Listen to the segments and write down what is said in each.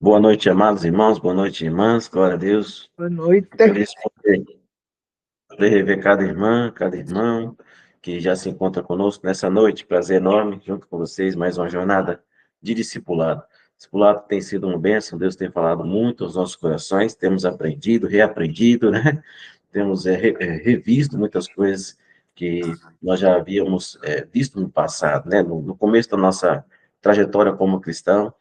Boa noite, amados irmãos, boa noite, irmãs, glória a Deus. Boa Fico noite. feliz por poder rever cada irmã, cada irmão que já se encontra conosco nessa noite. Prazer enorme, junto com vocês, mais uma jornada de discipulado. Discipulado tem sido uma bênção, Deus tem falado muito aos nossos corações, temos aprendido, reaprendido, né? Temos revisto muitas coisas que nós já havíamos visto no passado, né? No começo da nossa trajetória como cristão.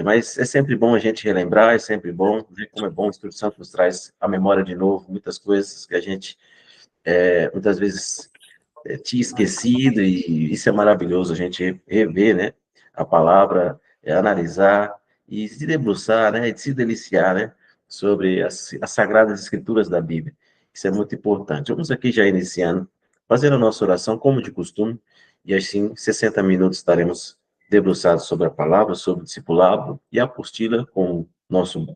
Mas é sempre bom a gente relembrar, é sempre bom, ver como é bom o Espírito Santo nos traz à memória de novo muitas coisas que a gente muitas vezes tinha esquecido, e isso é maravilhoso, a gente rever, né, a palavra, analisar e se debruçar, né, e se deliciar, né, sobre as sagradas escrituras da Bíblia. Isso é muito importante. Vamos aqui já iniciando, fazendo a nossa oração como de costume, e assim, 60 minutos estaremos debruçados sobre a palavra, sobre o discipulado e a apostila com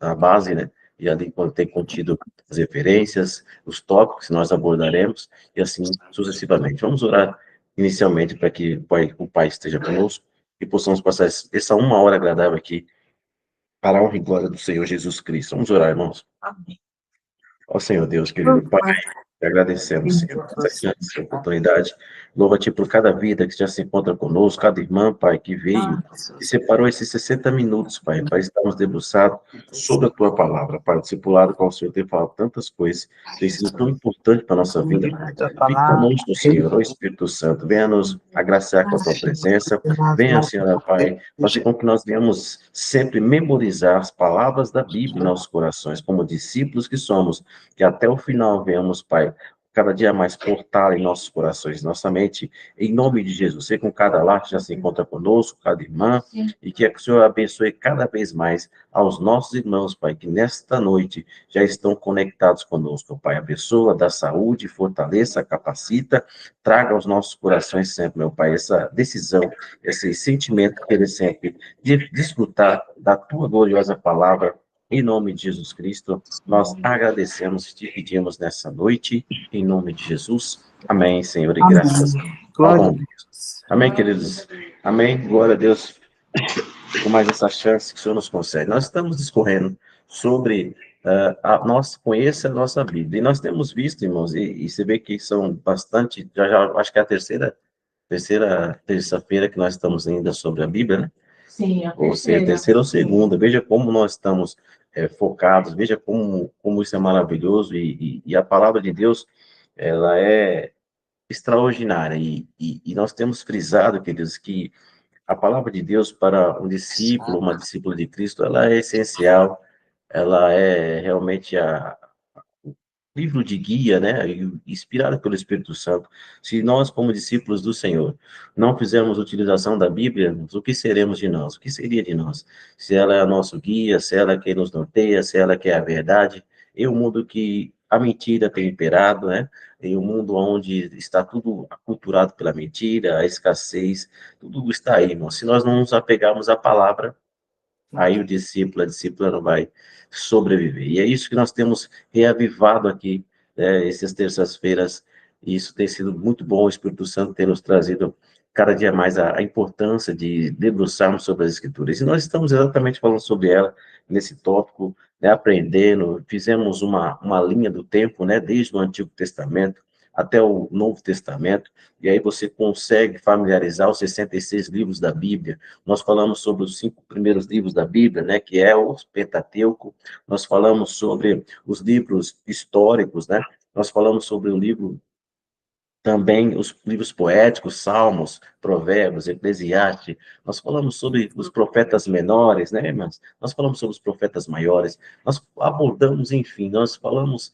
a base, né, e ali quando tem contido as referências, os tópicos que nós abordaremos, e assim sucessivamente. Vamos orar inicialmente para que o Pai esteja conosco e possamos passar essa uma hora agradável aqui para a honra e glória do Senhor Jesus Cristo. Vamos orar, irmãos. Ó Senhor Deus, querido Pai, te agradecemos, Senhor, essa chance, essa oportunidade. Louva-te por cada vida que já se encontra conosco, cada irmã, Pai, que veio e separou esses 60 minutos, Pai, para estarmos debruçados sobre a Tua palavra, Pai. O discipulado com o Senhor tem falado tantas coisas, tem sido tão importante para a nossa vida, Pai. Fique conosco, Senhor, ó Espírito Santo, venha nos agraciar com a Tua presença, venha, Senhor, Pai, fazer com que nós venhamos sempre memorizar as palavras da Bíblia em nossos corações, como discípulos que somos, que até o final venhamos, Pai, cada dia mais portar em nossos corações, nossa mente, em nome de Jesus. Sei com cada lar que já se encontra conosco, cada irmã, e que o Senhor abençoe cada vez mais aos nossos irmãos, Pai, que nesta noite já estão conectados conosco, Pai. Abençoa, dá saúde, fortaleça, capacita, traga aos nossos corações sempre, meu Pai, essa decisão, esse sentimento que ele sempre de desfrutar da tua gloriosa palavra. Em nome de Jesus Cristo, nós agradecemos e te pedimos nessa noite, em nome de Jesus. Amém, Senhor, e graças Amém. ao Glória a bom Deus. Deus. Amém, queridos? Amém. Glória a Deus por mais essa chance que o Senhor nos concede. Nós estamos discorrendo sobre conheça a nossa vida. E nós temos visto, irmãos, e você vê que são bastante, já acho que é a terceira terça-feira que nós estamos ainda sobre a Bíblia, né? Sim, a ou seja, terceira ou segunda. Veja como nós estamos focados, veja como isso é maravilhoso, e a palavra de Deus, ela é extraordinária, e nós temos frisado, queridos, que a palavra de Deus para um discípulo, uma discípula de Cristo, ela é essencial, ela é realmente livro de guia, né, inspirado pelo Espírito Santo. Se nós, como discípulos do Senhor, não fizermos utilização da Bíblia, o que seremos de nós? O que seria de nós? Se ela é nosso guia, se ela é quem nos norteia, se ela é a verdade, em um mundo que a mentira tem imperado, né? Em um mundo onde está tudo aculturado pela mentira, a escassez, tudo está aí, irmão. Se nós não nos apegarmos à palavra, aí o discípulo, a discípula não vai sobreviver. E é isso que nós temos reavivado aqui, né, essas terças-feiras, e isso tem sido muito bom, o Espírito Santo tem nos trazido cada dia mais a importância de debruçarmos sobre as Escrituras. E nós estamos exatamente falando sobre ela, nesse tópico, né, aprendendo, fizemos uma linha do tempo, né, desde o Antigo Testamento até o Novo Testamento, e aí você consegue familiarizar os 66 livros da Bíblia. Nós falamos sobre os 5 primeiros livros da Bíblia, né, que é o Pentateuco. Nós falamos sobre os livros históricos, né? Nós falamos sobre o livro também, os livros poéticos, Salmos, Provérbios, Eclesiastes. Nós falamos sobre os profetas menores, né, irmãos? Nós falamos sobre os profetas maiores. Nós abordamos, enfim, nós falamos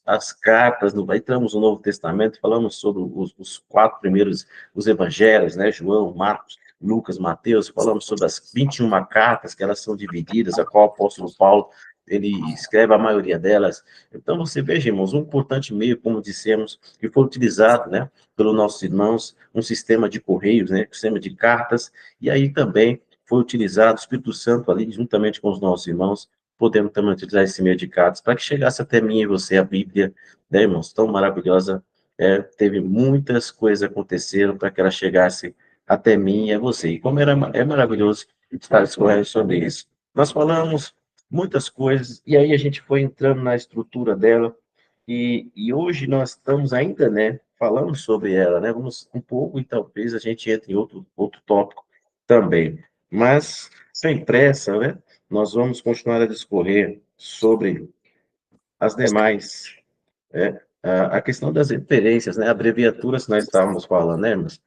as cartas, entramos no Novo Testamento, falamos sobre os 4 primeiros, os evangelhos, né? João, Marcos, Lucas, Mateus. Falamos sobre as 21 cartas, que elas são divididas, a qual o apóstolo Paulo ele escreve a maioria delas. Então, você veja, irmãos, um importante meio, como dissemos, que foi utilizado, né, pelos nossos irmãos, um sistema de correios, né, um sistema de cartas, e aí também foi utilizado o Espírito Santo ali, juntamente com os nossos irmãos, podemos também utilizar esse meio de cartas, para que chegasse até mim e você a Bíblia, né, irmãos, tão maravilhosa, teve muitas coisas aconteceram para que ela chegasse até mim e a você, e como é maravilhoso estar discorrendo sobre isso. Nós falamos muitas coisas, e aí a gente foi entrando na estrutura dela, e hoje nós estamos ainda, né, falando sobre ela, né, vamos um pouco, e talvez a gente entre em outro tópico também. Mas, sem pressa, né, nós vamos continuar a discorrer sobre as demais, né, a questão das referências, né, abreviaturas que nós estávamos falando, né, irmãos?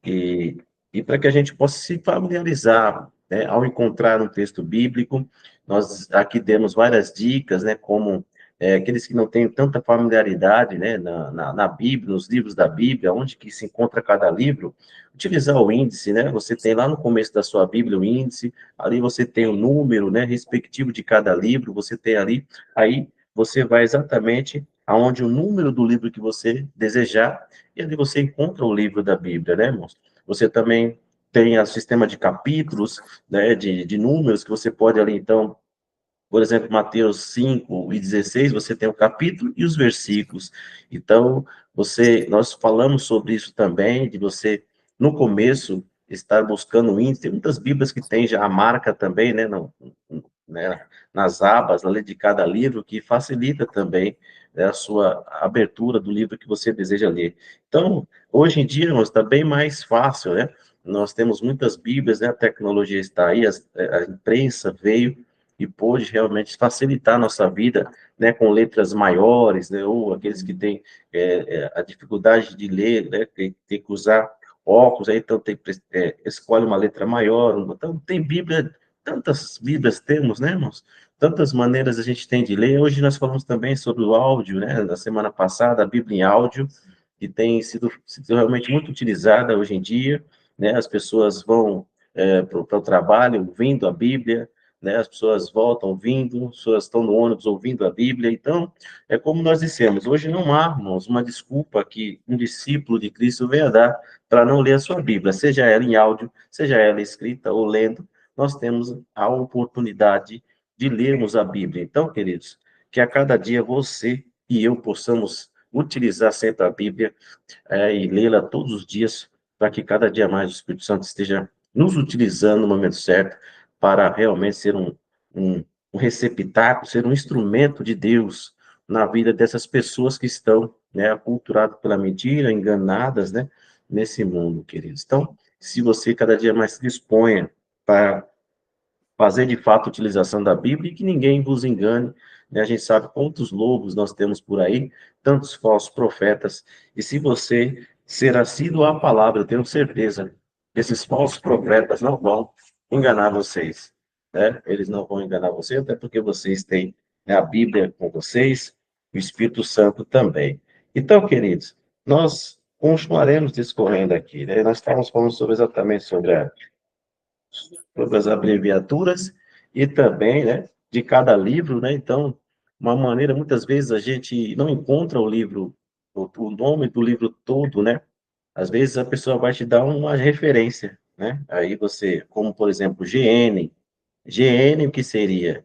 E, e para que a gente possa se familiarizar, né, ao encontrar um texto bíblico, nós aqui demos várias dicas, né, como aqueles que não têm tanta familiaridade, né, na Bíblia, nos livros da Bíblia, onde que se encontra cada livro, utilizar o índice, né, você tem lá no começo da sua Bíblia o índice, ali você tem o número, né, respectivo de cada livro, você tem ali, aí você vai exatamente aonde o número do livro que você desejar, e ali você encontra o livro da Bíblia, né, irmãos? Você também tem o sistema de capítulos, né, de números, que você pode ali, então, por exemplo, Mateus 5:16, você tem o capítulo e os versículos. Então, nós falamos sobre isso também, de você, no começo, estar buscando o índice. Tem muitas Bíblias que tem já a marca também, né, né, nas abas ali de cada livro, que facilita também, né, a sua abertura do livro que você deseja ler. Então, hoje em dia, está bem mais fácil, né? Nós temos muitas Bíblias, né? A tecnologia está aí, a imprensa veio e pôde realmente facilitar a nossa vida, né, com letras maiores, né, ou aqueles que têm a dificuldade de ler, né, tem que usar óculos, aí então escolhe uma letra maior, então tem Bíblia, tantas Bíblias temos, né, irmãos? Tantas maneiras a gente tem de ler. Hoje nós falamos também sobre o áudio, né, na semana passada, a Bíblia em áudio, que tem sido realmente muito utilizada hoje em dia, né, as pessoas vão para o trabalho ouvindo a Bíblia, né? As pessoas voltam ouvindo, as pessoas estão no ônibus ouvindo a Bíblia. Então, é como nós dissemos, hoje não há, irmãos, uma desculpa que um discípulo de Cristo venha dar para não ler a sua Bíblia, seja ela em áudio, seja ela escrita ou lendo, nós temos a oportunidade de lermos a Bíblia. Então, queridos, que a cada dia você e eu possamos utilizar sempre a Bíblia e lê-la todos os dias, para que cada dia mais o Espírito Santo esteja nos utilizando no momento certo, para realmente ser um, um receptáculo, ser um instrumento de Deus na vida dessas pessoas que estão, né, aculturadas pela mentira, enganadas, né, nesse mundo, queridos. Então, se você cada dia mais se disponha para fazer de fato a utilização da Bíblia e que ninguém vos engane, né? A gente sabe quantos lobos nós temos por aí, tantos falsos profetas, e se você ser assíduo à palavra, eu tenho certeza que esses falsos profetas não vão enganar vocês, né? Eles não vão enganar vocês, até porque vocês têm, né, a Bíblia com vocês, o Espírito Santo também. Então, queridos, nós continuaremos discorrendo aqui, né? Nós estávamos falando exatamente sobre as abreviaturas e também, né, de cada livro, né? Então, uma maneira, muitas vezes a gente não encontra o livro, o nome do livro todo, né? Às vezes a pessoa vai te dar uma referência, né? Aí você, como por exemplo, GN, o que seria?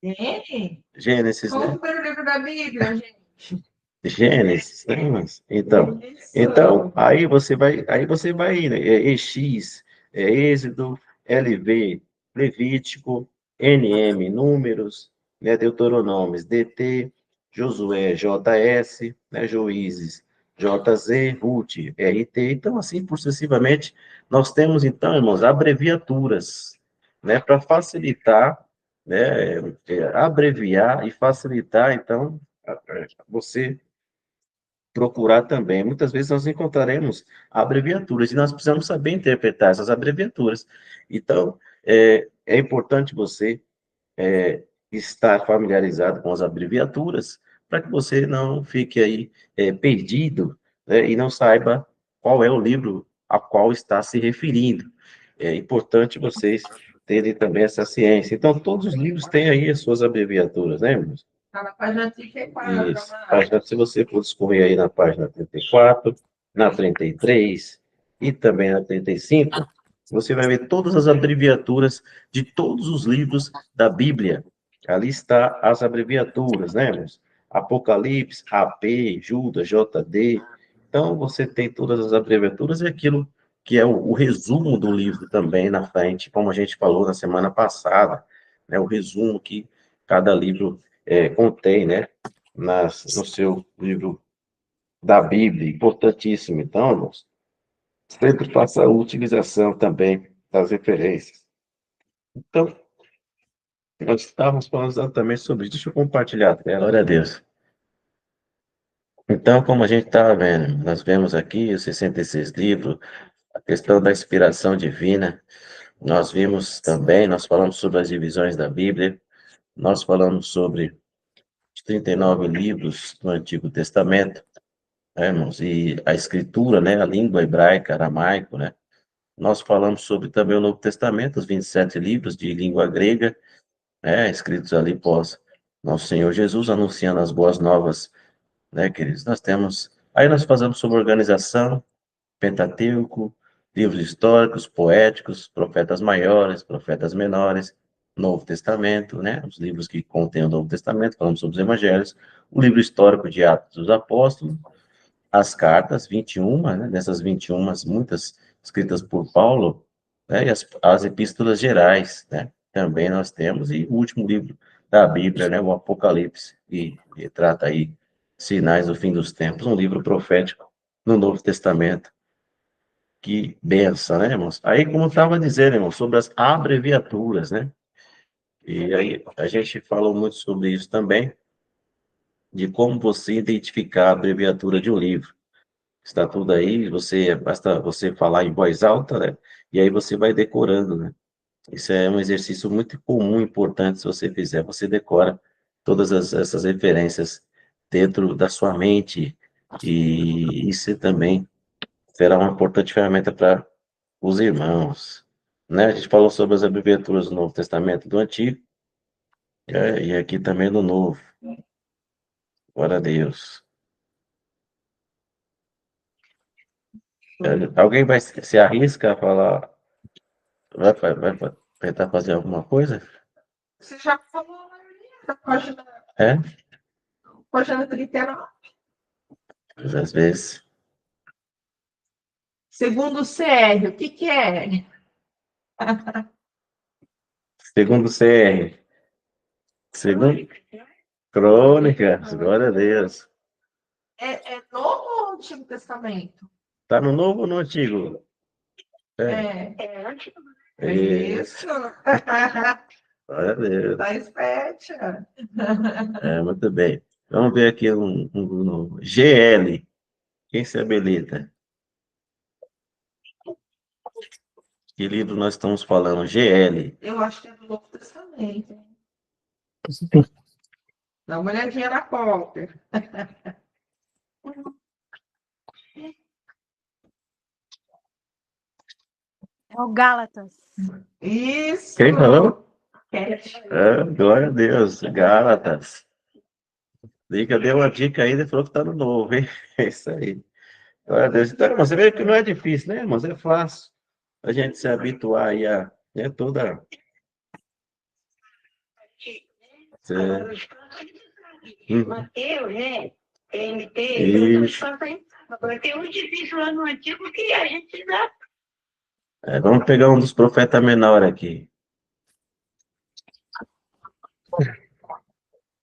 Gente, Gênesis, qual o né? primeiro livro da Bíblia, gente? Gênesis, né? Mas, então, aí você vai, né? EX, Êxodo, LV, Levítico, NM, Números, né? Deuteronômios, DT, Josué, JS, né? Juízes, JZ, Ruth, RT. Então, assim, sucessivamente, nós temos, então, irmãos, abreviaturas, né? Para facilitar, né? Abreviar e facilitar, então, você procurar também. Muitas vezes nós encontraremos abreviaturas e nós precisamos saber interpretar essas abreviaturas. Então, é importante você estar familiarizado com as abreviaturas para que você não fique aí perdido, né, e não saiba qual é o livro a qual está se referindo. É importante vocês terem também essa ciência. Então, todos os livros têm aí as suas abreviaturas, né, irmãos? Tá na página 34, Isso. Se você for discorrer aí na página 34, na 33 e também na 35, você vai ver todas as abreviaturas de todos os livros da Bíblia. Ali está as abreviaturas, né, irmãos? Apocalipse, AP, Judas, JD. Então, você tem todas as abreviaturas e aquilo que é o resumo do livro também na frente, como a gente falou na semana passada. né, o resumo que cada livro contém, né, no seu livro da Bíblia, importantíssimo. Então, irmãos, sempre faça a utilização também das referências. Então, nós estávamos falando exatamente sobre isso. Deixa eu compartilhar a tela. Glória a Deus. Então, como a gente estava vendo, nós vemos aqui os 66 livros, a questão da inspiração divina. Nós vimos também, nós falamos sobre as divisões da Bíblia, nós falamos sobre os 39 livros do Antigo Testamento, né, irmãos? E a escritura, né, a língua hebraica, aramaico, né? Nós falamos sobre também o Novo Testamento, os 27 livros de língua grega, né, escritos ali pós nosso Senhor Jesus, anunciando as boas novas, né, queridos? Nós temos. Aí nós fazemos sobre organização, Pentateuco, livros históricos, poéticos, profetas maiores, profetas menores, Novo Testamento, né? Os livros que contêm o Novo Testamento, falamos sobre os evangelhos, o livro histórico de Atos dos Apóstolos, as cartas, 21, né? Dessas 21, muitas escritas por Paulo, né? E as epístolas gerais, né? Também nós temos, e o último livro da Bíblia, né? O Apocalipse, que trata aí sinais do fim dos tempos, um livro profético no Novo Testamento. Que benção, né, irmãos? Aí, como eu estava dizendo, irmãos, sobre as abreviaturas, né? E aí, a gente falou muito sobre isso também, de como você identificar a abreviatura de um livro. Está tudo aí, basta você falar em voz alta, né? E aí você vai decorando, né? Isso é um exercício muito comum, importante, se você fizer, você decora todas essas referências dentro da sua mente, e isso também será uma importante ferramenta para os irmãos, né? A gente falou sobre as abreviaturas do Novo Testamento e do Antigo, e aqui também do Novo. Glória a Deus. Alguém vai se arrisca a falar, vai tentar fazer alguma coisa? Você já falou na página, É? página 39. Mas às vezes. Segundo o CR, o que que é? Segundo CR, segundo Crônicas, glória a Deus. É Novo ou Antigo Testamento? Tá no Novo ou no Antigo? É. É Isso. glória a Deus. Tá esperta. Muito bem. Vamos ver aqui um GL. Quem se habilita? Que livro nós estamos falando? GL. Eu acho que é do Novo Testamento. Dá uma olhadinha na cópia. É o Gálatas. Isso. Quem falou? Cat. Glória a Deus. Gálatas. Liga, deu uma dica aí e falou que está no novo, hein? É isso aí. Glória a Deus. Então, irmão, você vê que não é difícil, né, irmãos? É fácil a gente se habituar aí a, né, toda. Mateus, né? TNT, Isso. agora tem um difícil lá no antigo que a gente dá. Vamos pegar um dos profetas menores aqui.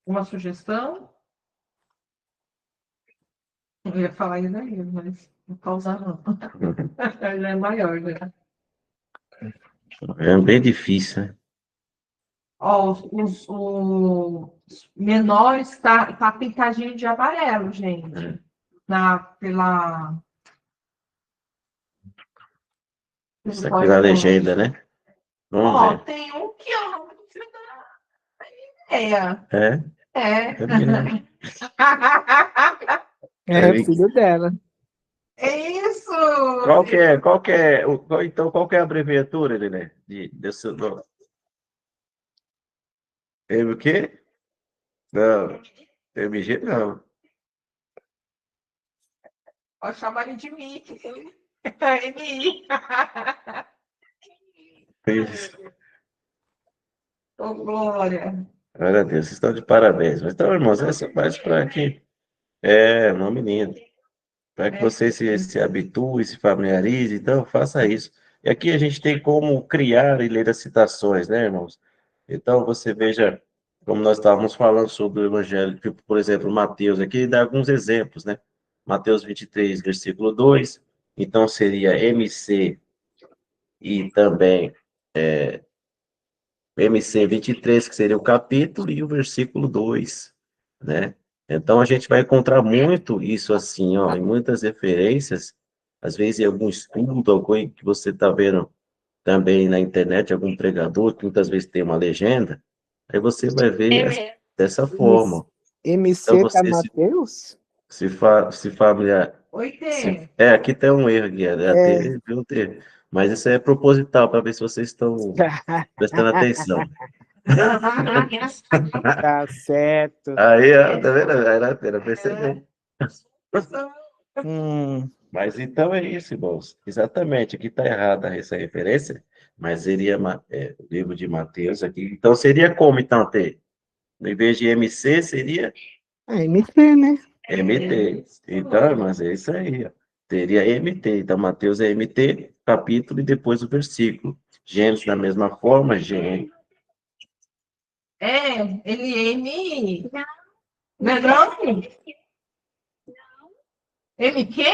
Uma sugestão? Eu ia falar Isaías, mas não vou usar não. Já é maior, né? É bem difícil, né? Ó, os menores tá pintadinho de amarelo, gente. Pela. Isso aqui na legenda, né? Vamos Ó, ver. tem um que eu não consigo dar ideia. É? É. É filho dela. É isso! Qual que é a abreviatura, Lelê? Desse nome? O quê? Não, MG não. Pode chamar ele de Mickey. MI. Isso. Ô, Glória. Glória a Deus, vocês estão de parabéns. Mas, então, irmãos, essa é mais para que nome lindo. Para que você se habitue, se familiarize, então faça isso. E aqui a gente tem como criar e ler as citações, né, irmãos? Então, você veja, como nós estávamos falando sobre o Evangelho, tipo, por exemplo, Mateus, aqui dá alguns exemplos, né? Mateus 23, versículo 2, então seria MC e também MC 23, que seria o capítulo, e o versículo 2, né? Então, a gente vai encontrar muito isso assim, ó, em muitas referências, às vezes em algum estudo, algum que você está vendo também na internet, algum pregador, que muitas vezes tem uma legenda, aí você vai ver dessa forma. Então, MC tá você Mateus? se familiar... Oi, Tê. aqui tem um erro, Guilherme, viu um termo. Mas isso é proposital, para ver se vocês estão prestando atenção. Tá certo. Aí, ó, tá vendo? Era perceber. Hum, Mas então é isso, irmãos. Exatamente, aqui está errada essa referência, mas seria o livro de Mateus aqui. Então seria como, então, ter? Em vez de MC, seria MC, né? MT. Então, mas é isso aí, ó. Teria MT. Então, Mateus é MT, capítulo e depois o versículo. Gênesis da mesma forma, Gênesis. Ele M. Não é não? M quê?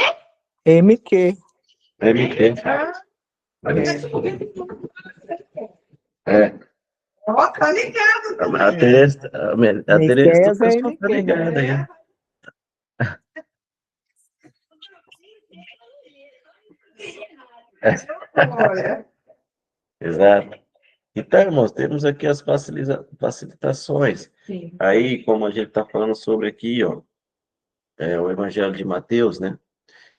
MQ. MT. É. Ó, tá ligado. A Tereza, a Tereza Miqueias é tá MQ, né? ligada aí. Olha. Exato. Então, irmãos, temos aqui as facilitações. Sim. Aí, como a gente está falando sobre aqui, ó, o Evangelho de Mateus, né?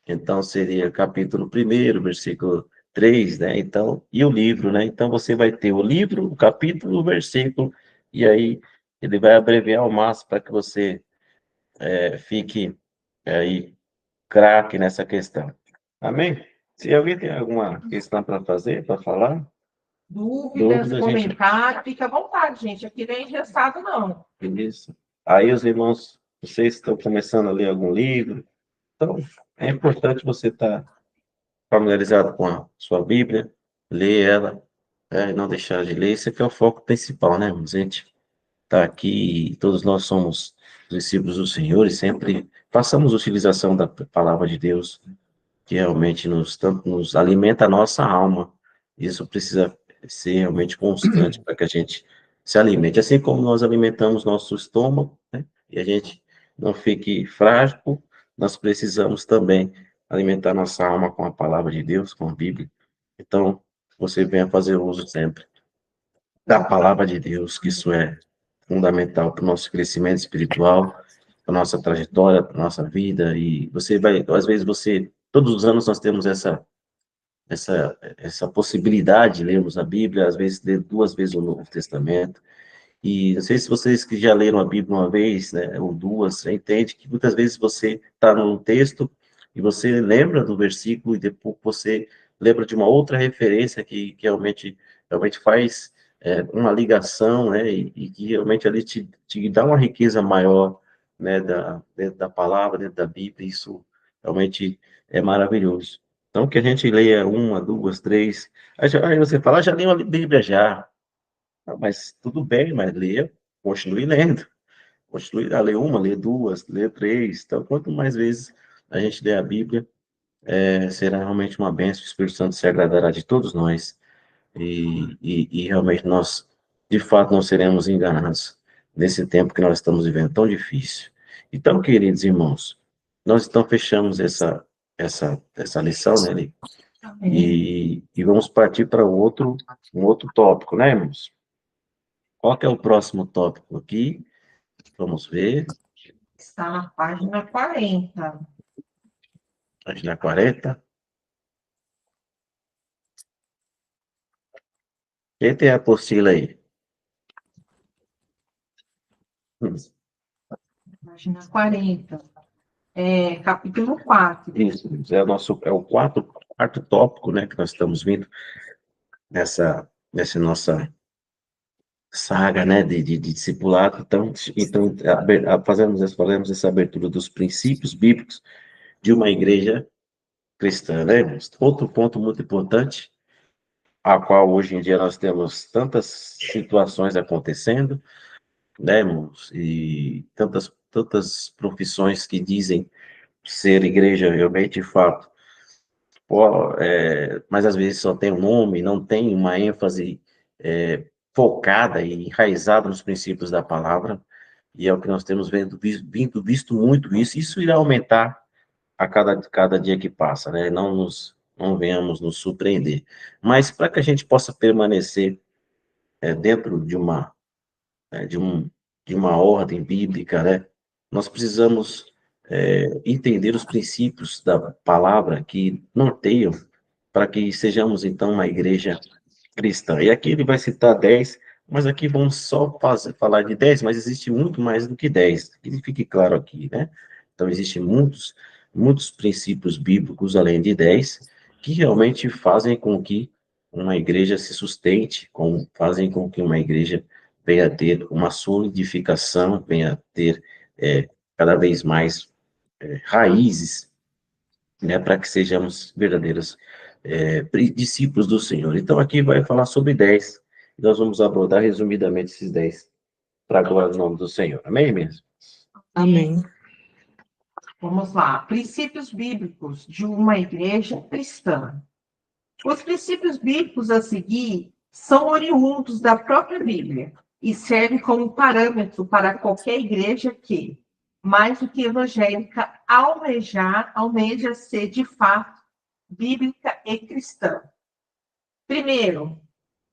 Então, seria capítulo 1º, versículo 3, né? Então, e o livro, né? Então, você vai ter o livro, o capítulo, o versículo, e aí ele vai abreviar ao máximo para que você fique aí craque nessa questão. Amém? Se alguém tem alguma questão para fazer, para falar, Dúvidas, dúvida, gente. comentários, fica à vontade, gente. Aqui não é engessado, não. Isso. Aí os irmãos, vocês estão começando a ler algum livro, então é importante você estar familiarizado com a sua Bíblia, ler ela, e não deixar de ler. Esse aqui é o foco principal, né, irmãos? A gente está aqui, todos nós somos discípulos do Senhor e sempre façamos utilização da palavra de Deus, que realmente tanto nos alimenta a nossa alma. Isso precisa ser realmente constante para que a gente se alimente. Assim como nós alimentamos nosso estômago, né? E a gente não fique frágil, nós precisamos também alimentar nossa alma com a palavra de Deus, com a Bíblia. Então, você venha fazer uso sempre da palavra de Deus, que isso é fundamental para o nosso crescimento espiritual, para a nossa trajetória, para a nossa vida, e você vai, às vezes todos os anos nós temos essa possibilidade de lermos a Bíblia, às vezes ler 2 vezes o Novo Testamento, e não sei se vocês que já leram a Bíblia uma vez, né, ou duas, você entende que muitas vezes você está num texto e você lembra do versículo e depois você lembra de uma outra referência que realmente faz uma ligação, né, e que realmente ali te dá uma riqueza maior, né, dentro da palavra, dentro da Bíblia, isso realmente é maravilhoso. Então, que a gente leia uma, duas, três, aí você fala, já li a Bíblia já. Ah, mas tudo bem, mas leia, continue lendo. Continue a ler uma, ler duas, ler três. Então, quanto mais vezes a gente ler a Bíblia, será realmente uma bênção. O Espírito Santo se agradará de todos nós. E realmente nós, de fato, não seremos enganados nesse tempo que nós estamos vivendo tão difícil. Então, queridos irmãos, nós então fechamos essa lição, né, Eli? E vamos partir para um outro tópico, né, irmãos? Qual que é o próximo tópico aqui? Vamos ver. Está na página 40. Página 40. Quem tem a apostila aí? Página 40. Capítulo 4. Isso, é o quarto tópico, né, que nós estamos vindo nessa nossa saga, né, de discipulado. Então fazemos essa abertura dos princípios bíblicos de uma igreja cristã, né, irmãos? Outro ponto muito importante a qual hoje em dia nós temos tantas situações acontecendo, né, irmãos? E tantas profissões que dizem ser igreja realmente de fato, pô, mas às vezes só tem um nome, não tem uma ênfase focada e enraizada nos princípios da palavra, e é o que nós temos visto muito isso. Isso irá aumentar a cada dia que passa, né? Não venhamos nos surpreender. Mas para que a gente possa permanecer dentro né, de, um, de uma ordem bíblica, né? Nós precisamos entender os princípios da palavra que norteiam para que sejamos, então, uma igreja cristã. E aqui ele vai citar 10, mas aqui vamos só falar de 10, mas existe muito mais do que 10, que fique claro aqui, né? Então, existem muitos princípios bíblicos, além de 10, que realmente fazem com que uma igreja se sustente, fazem com que uma igreja venha a ter uma solidificação, venha a ter cada vez mais raízes, né, para que sejamos verdadeiros discípulos do Senhor. Então, aqui vai falar sobre 10, e nós vamos abordar resumidamente esses 10, para a glória do nome do Senhor. Amém mesmo? Amém. Vamos lá. Princípios bíblicos de uma igreja cristã. Os princípios bíblicos a seguir são oriundos da própria Bíblia e servem como parâmetro para qualquer igreja que, mais do que evangélica, almeja ser de fato bíblica e cristã. Primeiro,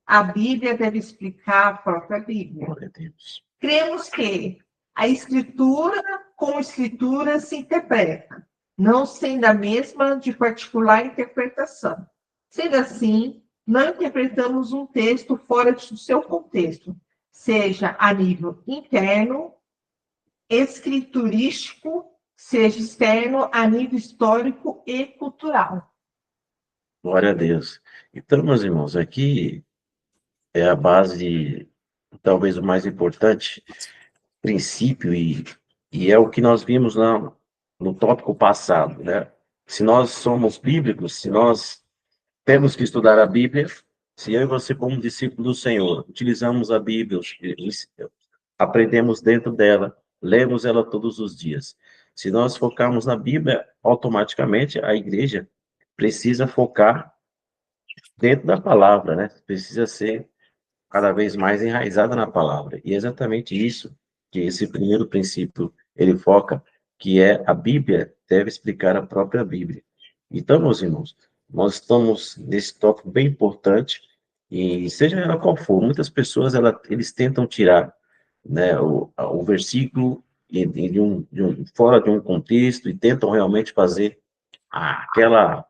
a Bíblia deve explicar a própria Bíblia. Glória a Deus. Cremos que a Escritura com Escritura se interpreta, não sendo a mesma de particular interpretação. Sendo assim, não interpretamos um texto fora do seu contexto, seja a nível interno, escriturístico, seja externo, a nível histórico e cultural. Glória a Deus. Então, meus irmãos, aqui é a base, talvez o mais importante princípio, e é o que nós vimos lá no tópico passado, né? Se nós somos bíblicos, se nós temos que estudar a Bíblia, se eu e você, como discípulo do Senhor, utilizamos a Bíblia, aprendemos dentro dela, lemos ela todos os dias. Se nós focarmos na Bíblia, automaticamente a igreja precisa focar dentro da palavra, né? Precisa ser cada vez mais enraizada na palavra. E é exatamente isso que esse primeiro princípio ele foca, que é a Bíblia deve explicar a própria Bíblia. Então, meus irmãos, nós estamos nesse tópico bem importante, e seja ela qual for, muitas pessoas eles tentam tirar, né, o versículo fora de um contexto e tentam realmente fazer aquela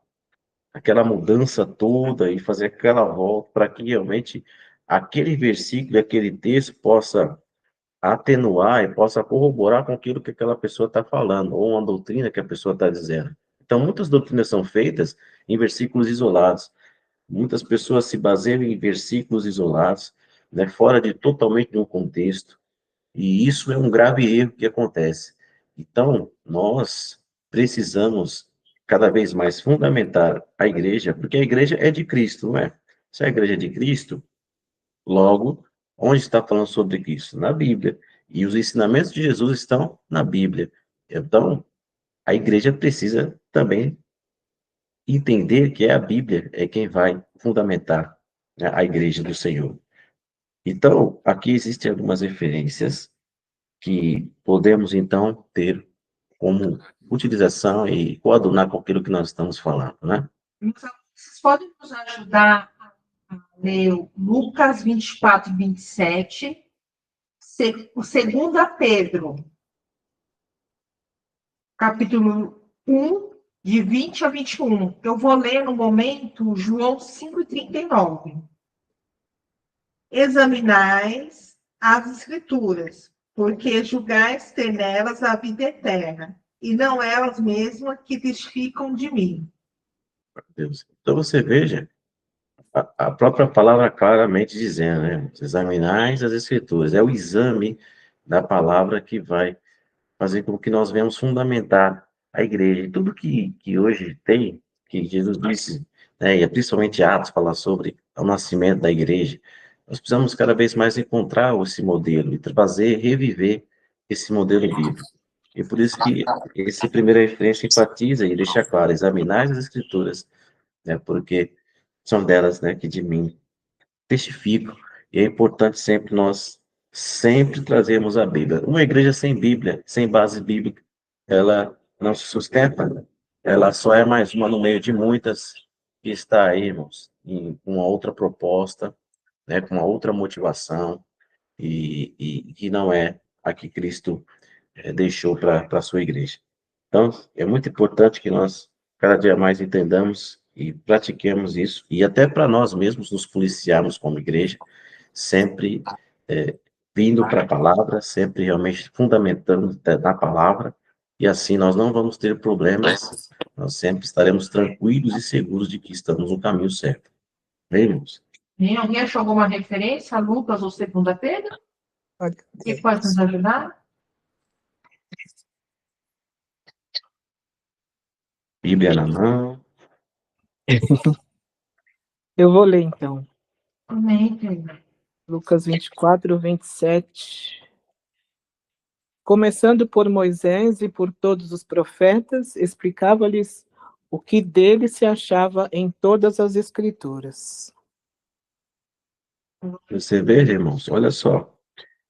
mudança toda e fazer aquela volta para que realmente aquele versículo, aquele texto possa atenuar e possa corroborar com aquilo que aquela pessoa está falando, ou uma doutrina que a pessoa está dizendo. Então, muitas doutrinas são feitas em versículos isolados. Muitas pessoas se baseiam em versículos isolados, né, fora totalmente de um contexto, e isso é um grave erro que acontece. Então, nós precisamos cada vez mais fundamentar a igreja, porque a igreja é de Cristo, não é? Se a igreja é de Cristo, logo, onde está falando sobre Cristo? Na Bíblia. E os ensinamentos de Jesus estão na Bíblia. Então, a igreja precisa também entender que é a Bíblia é quem vai fundamentar, né, a igreja do Senhor. Então, aqui existem algumas referências que podemos, então, ter como utilização e coadunar com aquilo que nós estamos falando, né? Então, vocês podem nos ajudar a ler Lucas 24 e 27, o 2 Pedro, capítulo 1, de 20 a 21. Eu vou ler no momento João 5,39. Examinais as Escrituras, porque julgais ter nelas a vida eterna, e não elas mesmas que testificam de mim. Deus. Então, você veja, a própria palavra claramente dizendo, né? Examinais as Escrituras. É o exame da palavra que vai fazer com que nós venhamos fundamentar a igreja. E tudo que hoje tem, que Jesus disse, né, e principalmente Atos fala sobre o nascimento da igreja, nós precisamos cada vez mais encontrar esse modelo e trazer, reviver esse modelo bíblico. E por isso que esse primeira referência enfatiza e deixa claro, examinar as escrituras, né, porque são delas, né, que de mim testificam, e é importante sempre nós sempre trazermos a Bíblia. Uma igreja sem Bíblia, sem base bíblica, ela não se sustenta, ela só é mais uma no meio de muitas que está aí, irmãos, com uma outra proposta, né, com uma outra motivação, e que não é a que Cristo deixou para a sua igreja. Então, é muito importante que nós, cada dia mais, entendamos e pratiquemos isso, e até para nós mesmos nos policiarmos como igreja, sempre vindo para a palavra, sempre realmente fundamentando na palavra, e assim nós não vamos ter problemas, nós sempre estaremos tranquilos e seguros de que estamos no caminho certo. Vemos? Alguém achou alguma referência a Lucas ou 2 Pedro? Olha, Que pode nos ajudar? Bíblia na mão. eu vou ler então. Amém, Pedro. Lucas 24, 27. Começando por Moisés e por todos os profetas, explicava-lhes o que dele se achava em todas as escrituras. Você veja, irmãos, olha só.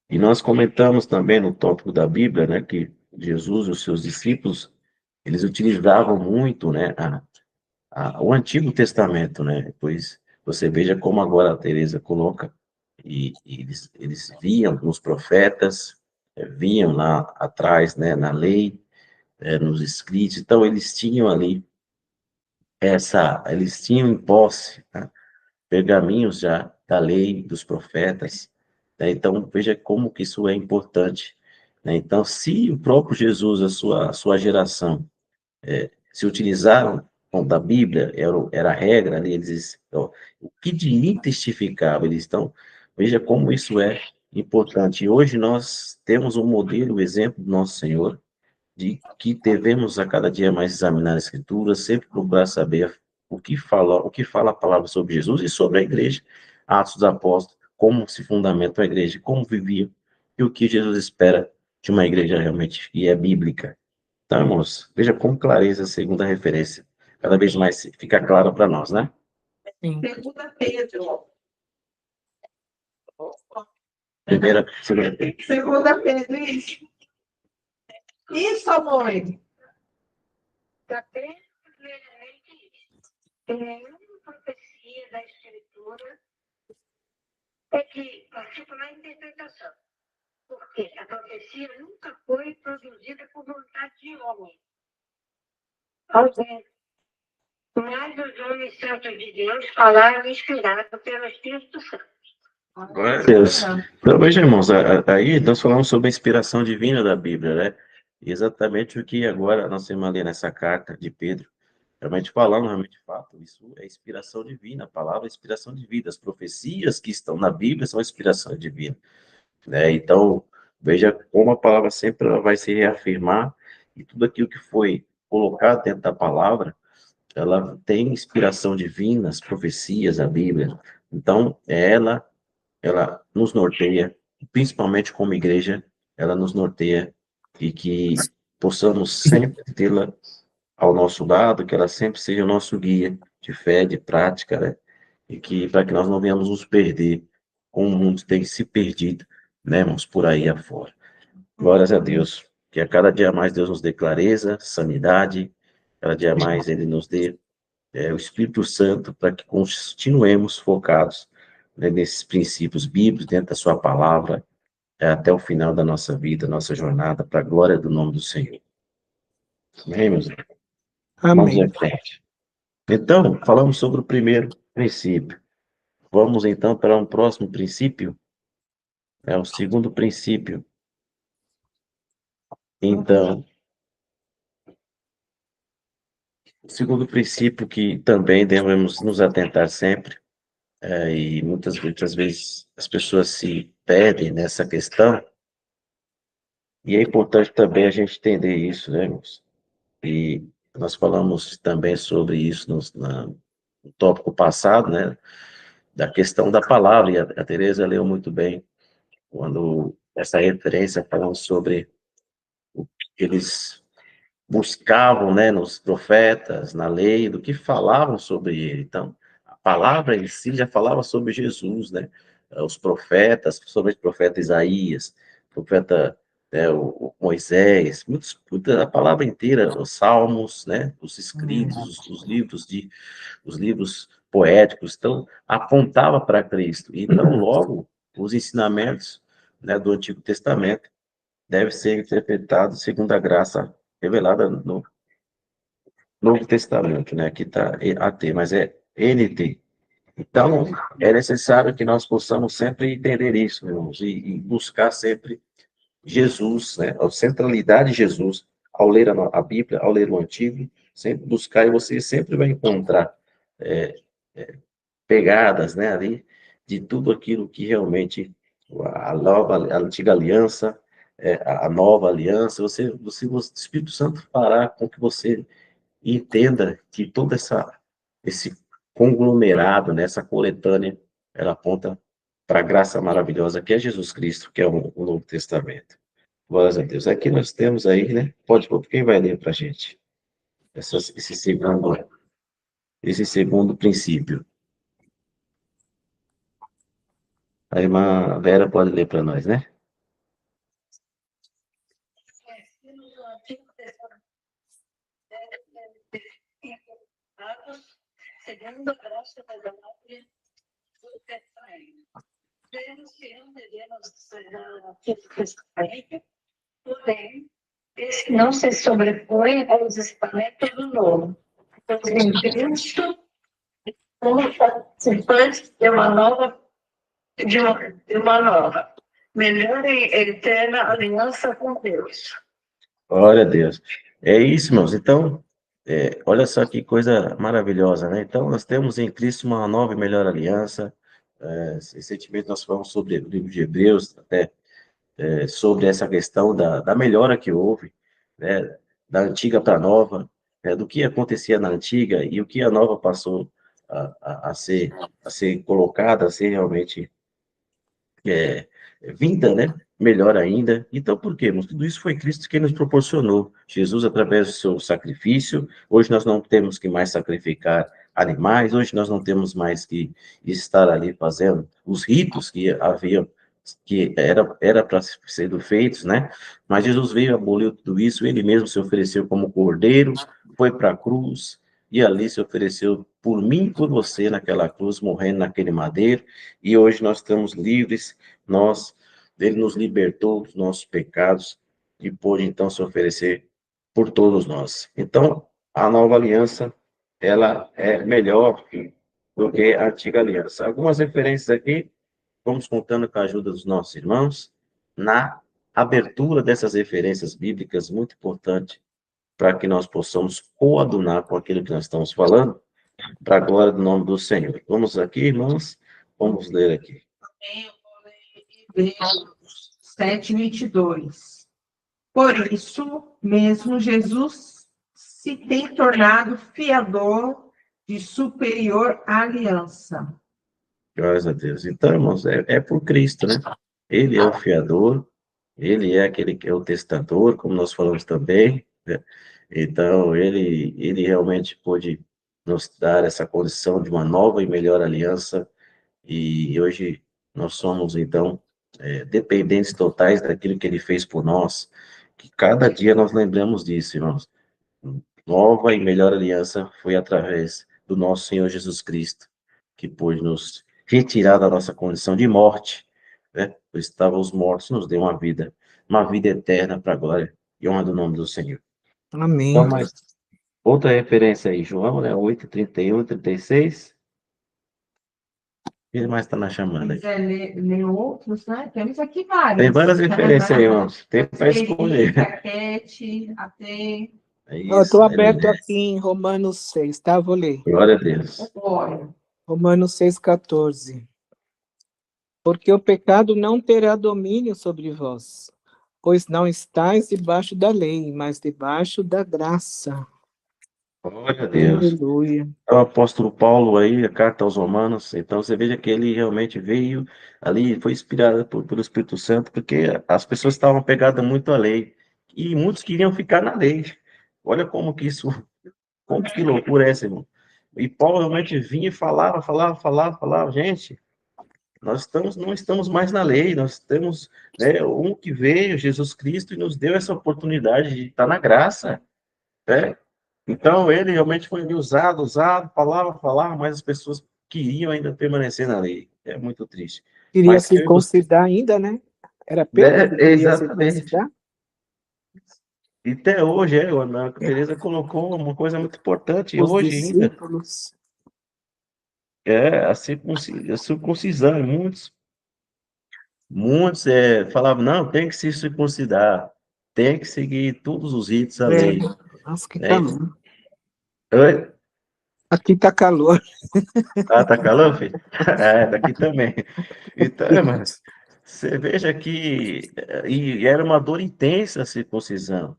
E nós comentamos também no tópico da Bíblia, né, que Jesus e os seus discípulos, eles utilizavam muito, né, o Antigo Testamento, né, pois você veja como agora a Teresa coloca, e eles viam nos profetas, viam lá atrás, né, na lei, nos escritos, então eles tinham ali eles tinham em posse, né, pergaminhos já da lei, dos profetas, né? Então, veja como que isso é importante, né? Então, se o próprio Jesus, a sua geração, se utilizaram da Bíblia, era a regra ali, eles, ó, o que de mim testificava, eles estão, veja como isso é importante. E hoje nós temos um modelo, o exemplo do nosso Senhor, de que devemos a cada dia mais examinar a Escritura, sempre procurar saber o que fala a palavra sobre Jesus e sobre a igreja, Atos dos Apóstolos, como se fundamenta a igreja, como vivia, e o que Jesus espera de uma igreja realmente que é bíblica. Então, irmãos, veja com clareza a segunda referência, cada vez mais fica claro para nós, né? Sim. 2 Pedro. Segunda Pedro. 2 Pedro, isso. Isso, amor. Está bem, primeiramente, uma profecia da Escritura é que participa na interpretação. Porque a profecia nunca foi produzida por vontade de homem. Alguém. Mas os homens santos de Deus falaram inspirado pelo Espírito Santo. Glória a Deus. Então, veja, irmãos, aí nós falamos sobre a inspiração divina da Bíblia, né? Exatamente o que agora nós temos ali nessa carta de Pedro, realmente falando, realmente de fato, isso é inspiração divina, a palavra é inspiração divina, as profecias que estão na Bíblia são inspiração divina, né? Então, veja como a palavra sempre ela vai se reafirmar, e tudo aquilo que foi colocado dentro da palavra, ela tem inspiração divina, as profecias, a Bíblia. Então, ela nos norteia, principalmente como igreja, ela nos norteia, e que possamos sempre tê-la ao nosso lado, que ela sempre seja o nosso guia de fé, de prática, né? E que para que nós não venhamos nos perder, como o mundo tem se perdido, né, irmãos, por aí afora. Glórias a Deus, que a cada dia mais Deus nos dê clareza, sanidade, cada dia mais Ele nos dê o Espírito Santo para que continuemos focados, né, nesses princípios bíblicos, dentro da sua palavra, até o final da nossa vida, nossa jornada, para a glória do nome do Senhor. Amém, meus irmãos? Vamos em Amém. frente. Então, falamos sobre o primeiro princípio. Vamos então para um próximo princípio, o segundo princípio. Então, o segundo princípio que também devemos nos atentar sempre, e muitas vezes as pessoas se perdem nessa questão, e é importante também a gente entender isso, né, irmãos? E nós falamos também sobre isso tópico passado, né, da questão da palavra, e a Tereza leu muito bem, quando essa referência falando sobre o que eles buscavam, né, nos profetas, na lei, do que falavam sobre ele. Então, a palavra em si já falava sobre Jesus, né? Os profetas, sobre o profeta Isaías, o profeta, né, o Moisés, a palavra inteira, os salmos, né, os escritos, os livros poéticos, então, apontava para Cristo. Então, logo, os ensinamentos, né, do Antigo Testamento devem ser interpretados segundo a graça revelada no Novo Testamento, né? Aqui está AT, mas é NT. Então, é necessário que nós possamos sempre entender isso, meus irmãos, e buscar sempre Jesus, né? A centralidade de Jesus, ao ler a Bíblia, ao ler o Antigo, sempre buscar, e você sempre vai encontrar é, pegadas, né, ali, de tudo aquilo que realmente a antiga aliança, a nova aliança, o Espírito Santo fará com que você entenda que toda esse conglomerado, né, essa coletânea, ela aponta para a graça maravilhosa que é Jesus Cristo, que é o Novo Testamento. Glórias a Deus. Aqui nós temos aí, né? Quem vai ler para a gente? Esse segundo princípio. A irmã Vera pode ler para nós, né? Segundo a graça da glória do Testamento. Temos que não devemos Antigo Testamento, porém, esse não se sobrepõe aos ensinamentos do Novo. Pois em Cristo, como participantes de uma nova, melhor e eterna aliança com Deus. Glória a Deus. É isso, irmãos. Então, olha só que coisa maravilhosa, né? Então, nós temos em Cristo uma nova e melhor aliança. Recentemente nós falamos sobre o livro de Hebreus, até sobre essa questão da melhora que houve, né? Da antiga para a nova, do que acontecia na antiga e o que a nova passou a ser colocada, a ser realmente vinda, né? Melhor ainda. Então, por quê? Mas tudo isso foi Cristo quem nos proporcionou. Jesus, através do seu sacrifício, hoje nós não temos que mais sacrificar animais, hoje nós não temos mais que estar ali fazendo os ritos que haviam, que era para ser feitos, né? Mas Jesus veio, aboliu tudo isso, ele mesmo se ofereceu como cordeiro, foi para a cruz, e ali se ofereceu por mim e por você naquela cruz, morrendo naquele madeiro, e hoje nós estamos livres, ele nos libertou dos nossos pecados e pôde então se oferecer por todos nós. Então, a nova aliança, ela é melhor do que a antiga aliança. Algumas referências aqui, vamos contando com a ajuda dos nossos irmãos, na abertura dessas referências bíblicas, muito importante para que nós possamos coadunar com aquilo que nós estamos falando, para a glória do nome do Senhor. Vamos aqui, irmãos, vamos ler aqui. Hebreus 7:22. Por isso mesmo, Jesus se tem tornado fiador de superior aliança. Glórias a Deus. Então, irmãos, é por Cristo, né? Ele é o fiador, ele é aquele que é o testador, como nós falamos também, né? Então, ele realmente pôde nos dar essa condição de uma nova e melhor aliança, e hoje nós somos, então, dependentes totais daquilo que ele fez por nós, que cada dia nós lembramos disso, irmãos. Nova e melhor aliança foi através do nosso Senhor Jesus Cristo, que pôde nos retirar da nossa condição de morte, né? Pois estávamos mortos, nos deu uma vida eterna para a glória e honra do nome do Senhor. Amém. Então, mais outra referência aí, João, né? 8:31, 36. Quem mais está na chamada aí? Ler outros, né? Temos aqui vários. Tem várias referências aí, irmãos. Tem para escolher. Raquete, até... É Eu estou isso, aberto aleluia. aqui em Romanos 6, tá? Vou ler. Glória a Deus. Glória. Romanos 6,14. Porque o pecado não terá domínio sobre vós, pois não estáis debaixo da lei, mas debaixo da graça. Glória a Deus. Aleluia. O apóstolo Paulo aí, a carta aos Romanos, então você veja que ele realmente veio ali, foi inspirado pelo Espírito Santo, porque as pessoas estavam pegadas muito à lei, e muitos queriam ficar na lei. Olha como que isso, como que loucura é essa, irmão? E Paulo realmente vinha e falava, gente, não estamos mais na lei, nós temos, né, um que veio, Jesus Cristo, e nos deu essa oportunidade de estar na graça, né? Então, ele realmente foi ali usado, falava, mas as pessoas queriam ainda permanecer na lei. É muito triste. Queria Mas eu, circuncidar ainda, né? Era Pedro né, que queria exatamente. circuncidar? E até hoje, a Ana Teresa colocou uma coisa muito importante, Os hoje ainda, discípulos. é a circuncisão. Muitos falavam, não, tem que se circuncidar, tem que seguir todos os ritos da É, lei. nossa, que Né? calor. Oi? Aqui tá calor. Ah, tá calor, filho? É, daqui também. Então, mas você veja que e era uma dor intensa a circuncisão,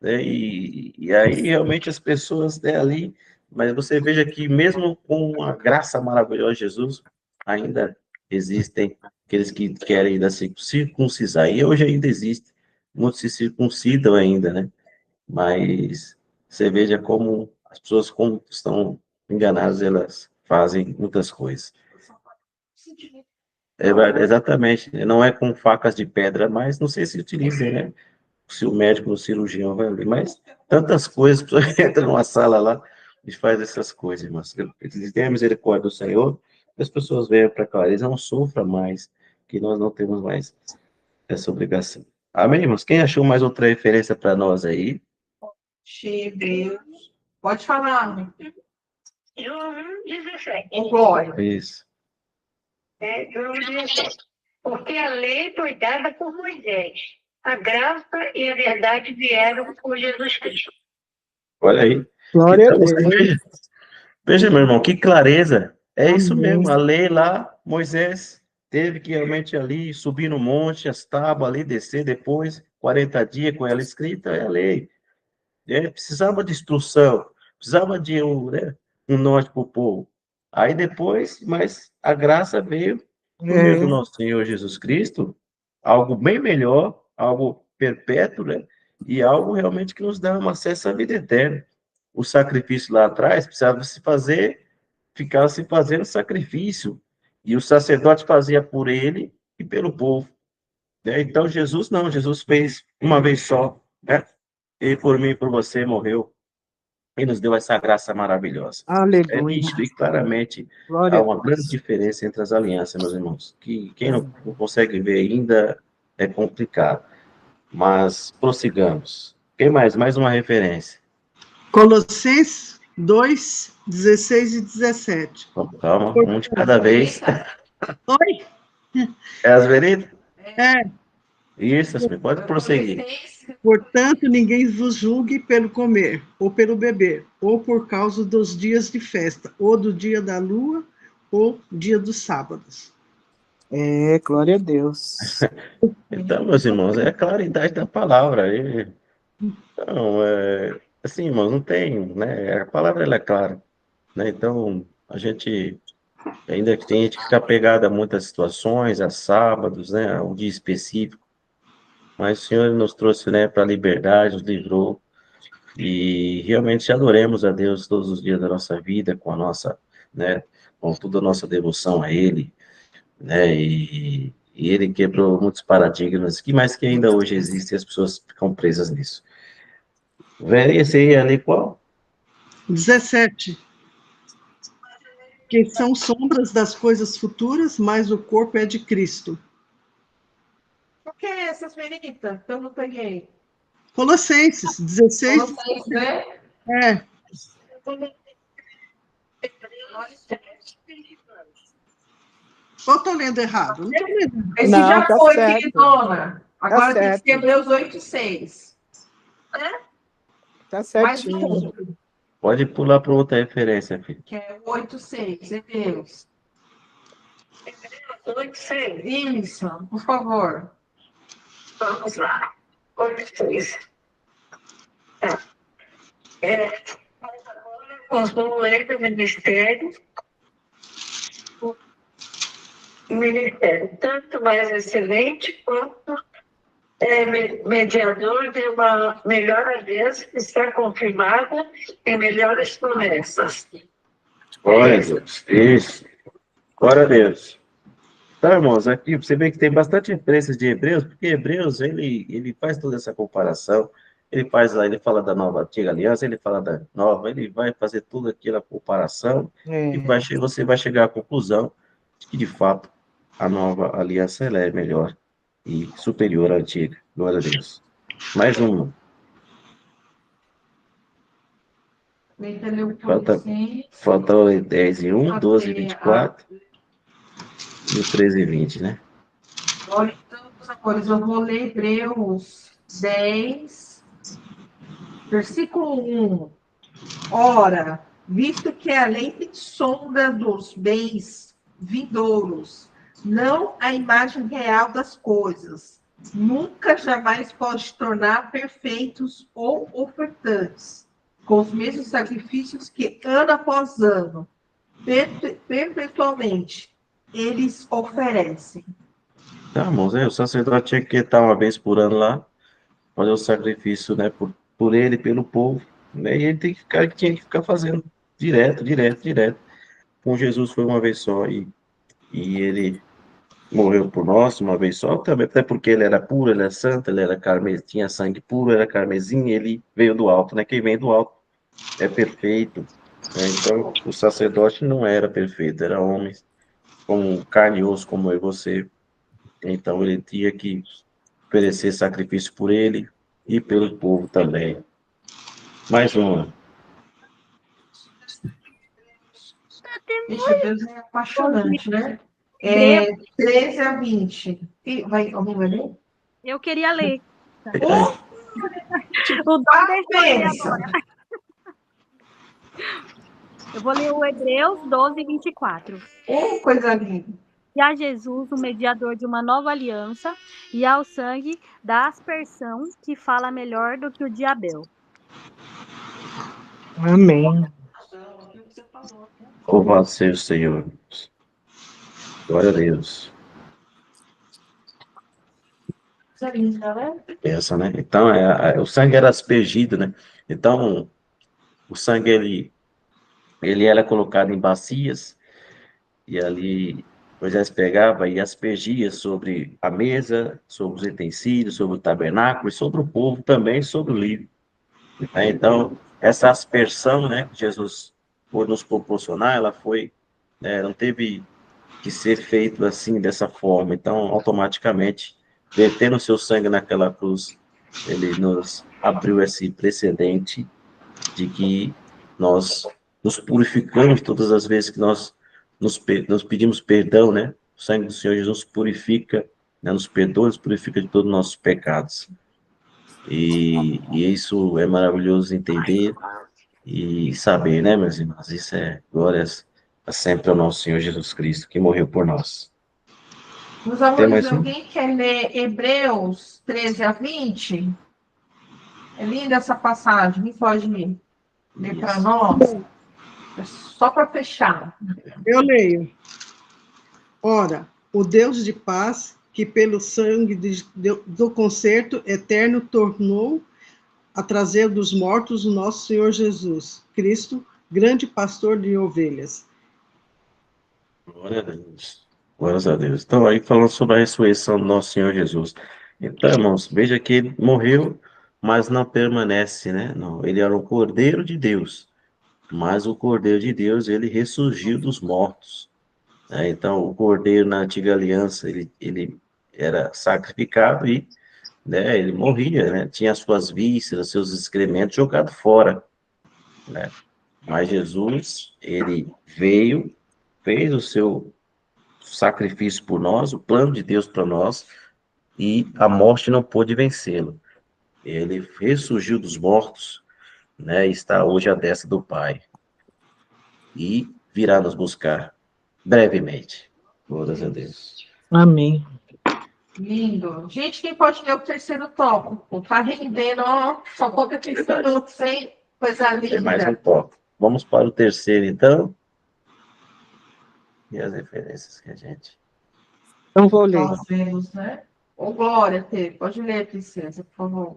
né? E aí realmente as pessoas, né, ali, mas você veja que mesmo com a graça maravilhosa de Jesus, ainda existem aqueles que querem ainda se circuncisar, e hoje ainda existe, muitos se circuncidam ainda, né? Mas você veja como as pessoas, como estão enganadas, elas fazem muitas coisas. Exatamente, não é com facas de pedra, mas não sei se utilizem, né? Se o médico ou o cirurgião vai ali, mas tantas coisas, a pessoa entra numa sala lá e faz essas coisas, irmãos. Eles têm a misericórdia do Senhor, que as pessoas venham para cá, eles não sofram mais, que nós não temos mais essa obrigação. Amém, irmãos? Quem achou mais outra referência para nós aí? Hebreus. Pode falar, João 1,17. Glória. Isso. João 1,17. Porque a lei foi dada por Moisés. A graça e a verdade vieram por Jesus Cristo. Olha aí. Glória a Então, você Deus. veja, meu irmão, que clareza. É isso Amém. mesmo, a lei lá, Moisés teve que realmente ali subir no monte, as tábuas ali, descer depois, 40 dias com ela escrita, é a lei. Precisava de instrução, precisava de um norte para o povo. Aí depois, mas a graça veio por meio do É, nosso Senhor Jesus Cristo, algo bem melhor, algo perpétuo, né? E algo realmente que nos dá um acesso à vida eterna. O sacrifício lá atrás precisava se fazer, ficava se fazendo sacrifício, e o sacerdote fazia por ele e pelo povo, né? Então Jesus não, Jesus fez uma vez só, né? Ele por mim e por você morreu e nos deu essa graça maravilhosa. É aleluia. nítido e claramente Glória há a uma grande Deus. diferença entre as alianças, meus irmãos, que quem não Amém. consegue ver ainda é complicado. Mas prossigamos. Quem mais? Mais uma referência. Colossenses 2, 16 e 17. Calma, um de cada vez. Oi? É as veridas? É, Isso, pode prosseguir. portanto, ninguém vos julgue pelo comer, ou pelo beber, ou por causa dos dias de festa, ou do dia da lua, ou dia dos sábados. É, glória a Deus. Então, meus irmãos, é a claridade da palavra. Então, assim, irmãos, não tem, né? A palavra ela é clara, né? Então, a gente ainda tem gente que fica apegada a muitas situações, a sábados, né? A um dia específico, mas o Senhor nos trouxe, né, para a liberdade, nos livrou, e realmente adoremos a Deus todos os dias da nossa vida, com a nossa, né, com toda a nossa devoção a Ele, né? E Ele quebrou muitos paradigmas, que mais que ainda hoje existem, as pessoas ficam presas nisso. Vê esse aí ali qual? 17. Que são sombras das coisas futuras, mas o corpo é de Cristo. O que é essas meninas? Eu não peguei. Colossenses 16, Vocês, né? é, ou estou lendo errado? Não estou lendo. Esse Não, já tá foi, certo. queridona. Agora tem que certo. ser Hebreus 8:6. Tá Mais certinho. um, Pode pular para outra referência, filho. que é o 8:6, Hebreus. 8,6. Isso, por favor. Vamos lá. 8,6. concluo ele o ministério tanto mais excelente quanto mediador de uma melhor aliança que está confirmada em melhores promessas. Glória a Deus. Isso. Glória a Deus. Então, irmãos, aqui você vê que tem bastante referências de Hebreus, porque Hebreus, ele faz toda essa comparação, ele faz lá, ele fala da nova antiga aliança, ele fala da nova, ele vai fazer toda aquela comparação e você vai chegar à conclusão de que, de fato, a nova aliança ela é melhor e superior à antiga. Glória a Deus. Mais um. Falta o 10 e 1, 12 e 24 e o 13 e 20, né? Olha, então, meus amores, eu vou ler Hebreus 10, versículo 1. Ora, visto que a lei tem sonda dos bens vindouros, não a imagem real das coisas, nunca jamais pode tornar perfeitos ou ofertantes, com os mesmos sacrifícios que, ano após ano, perpetualmente, eles oferecem. Tá, irmãos, o sacerdote tinha que estar uma vez por ano lá, fazer o sacrifício, né, por ele, pelo povo, né, e ele tinha que ficar fazendo direto. Com Jesus foi uma vez só, e ele morreu por nós uma vez só, também, até porque ele era puro, ele era santo, ele era tinha sangue puro, era carmesim, ele veio do alto, né, quem vem do alto é perfeito, né, então o sacerdote não era perfeito, era homem, como carne e osso, como eu e você, então ele tinha que oferecer sacrifício por ele e pelo povo também. Mais uma. Esse Deus é apaixonante, né? 13 a 20. Alguém vai ler? Eu queria ler. O Dom deixou agora. Eu vou ler o Hebreus 12, 24. Coisa linda. E a Jesus, o mediador de uma nova aliança, e ao sangue da aspersão, que fala melhor do que o de Abel. Amém. Louvado seja o Senhor. Glória a Deus. Essa, né? Então, o sangue era aspergido, né? Então, o sangue, ele era colocado em bacias, e ali Moisés pegava e aspergia sobre a mesa, sobre os utensílios, sobre o tabernáculo, e sobre o povo também, sobre o livro. Então, essa aspersão, né, que Jesus por nos proporcionar, ela não teve que ser feito assim, dessa forma. Então, automaticamente, vertendo o seu sangue naquela cruz, ele nos abriu esse precedente de que nós nos purificamos todas as vezes que nós nos pedimos perdão, né? O sangue do Senhor Jesus purifica, né? Nos perdoa, nos purifica de todos os nossos pecados. E isso é maravilhoso entender e saber, né, meus irmãos? Isso é glórias sempre ao nosso Senhor Jesus Cristo, que morreu por nós. Meus amores, alguém quer ler Hebreus 13 a 20? É linda essa passagem, quem pode ler para nós? É só para fechar. Eu leio. Ora, o Deus de paz, que pelo sangue do concerto eterno tornou a trazer dos mortos o nosso Senhor Jesus Cristo, grande pastor de ovelhas. Glória a Deus. Glórias a Deus. Então, aí falando sobre a ressurreição do nosso Senhor Jesus. Então, irmãos, veja que ele morreu, mas não permanece, né? Não, ele era o Cordeiro de Deus, mas o Cordeiro de Deus, ele ressurgiu dos mortos. Né? Então, o Cordeiro na antiga aliança, ele era sacrificado e, né, ele morria, né? Tinha suas vísceras, seus excrementos jogados fora, né? Mas Jesus, ele veio, fez o seu sacrifício por nós, o plano de Deus para nós, e a morte não pôde vencê-lo. Ele ressurgiu dos mortos, né? E está hoje à destra do Pai. E virá nos buscar brevemente. Glórias a Deus. Amém. Lindo. Gente, quem pode ler o terceiro tópico? Tá rendendo, ó, só pouca 15 minutos, hein? Coisa linda. Tem mais um tópico. Vamos para o terceiro, então. E as referências que a gente... Então, vou ler. Nós vemos, né? Ô, Glória, pode ler, princesa, por favor.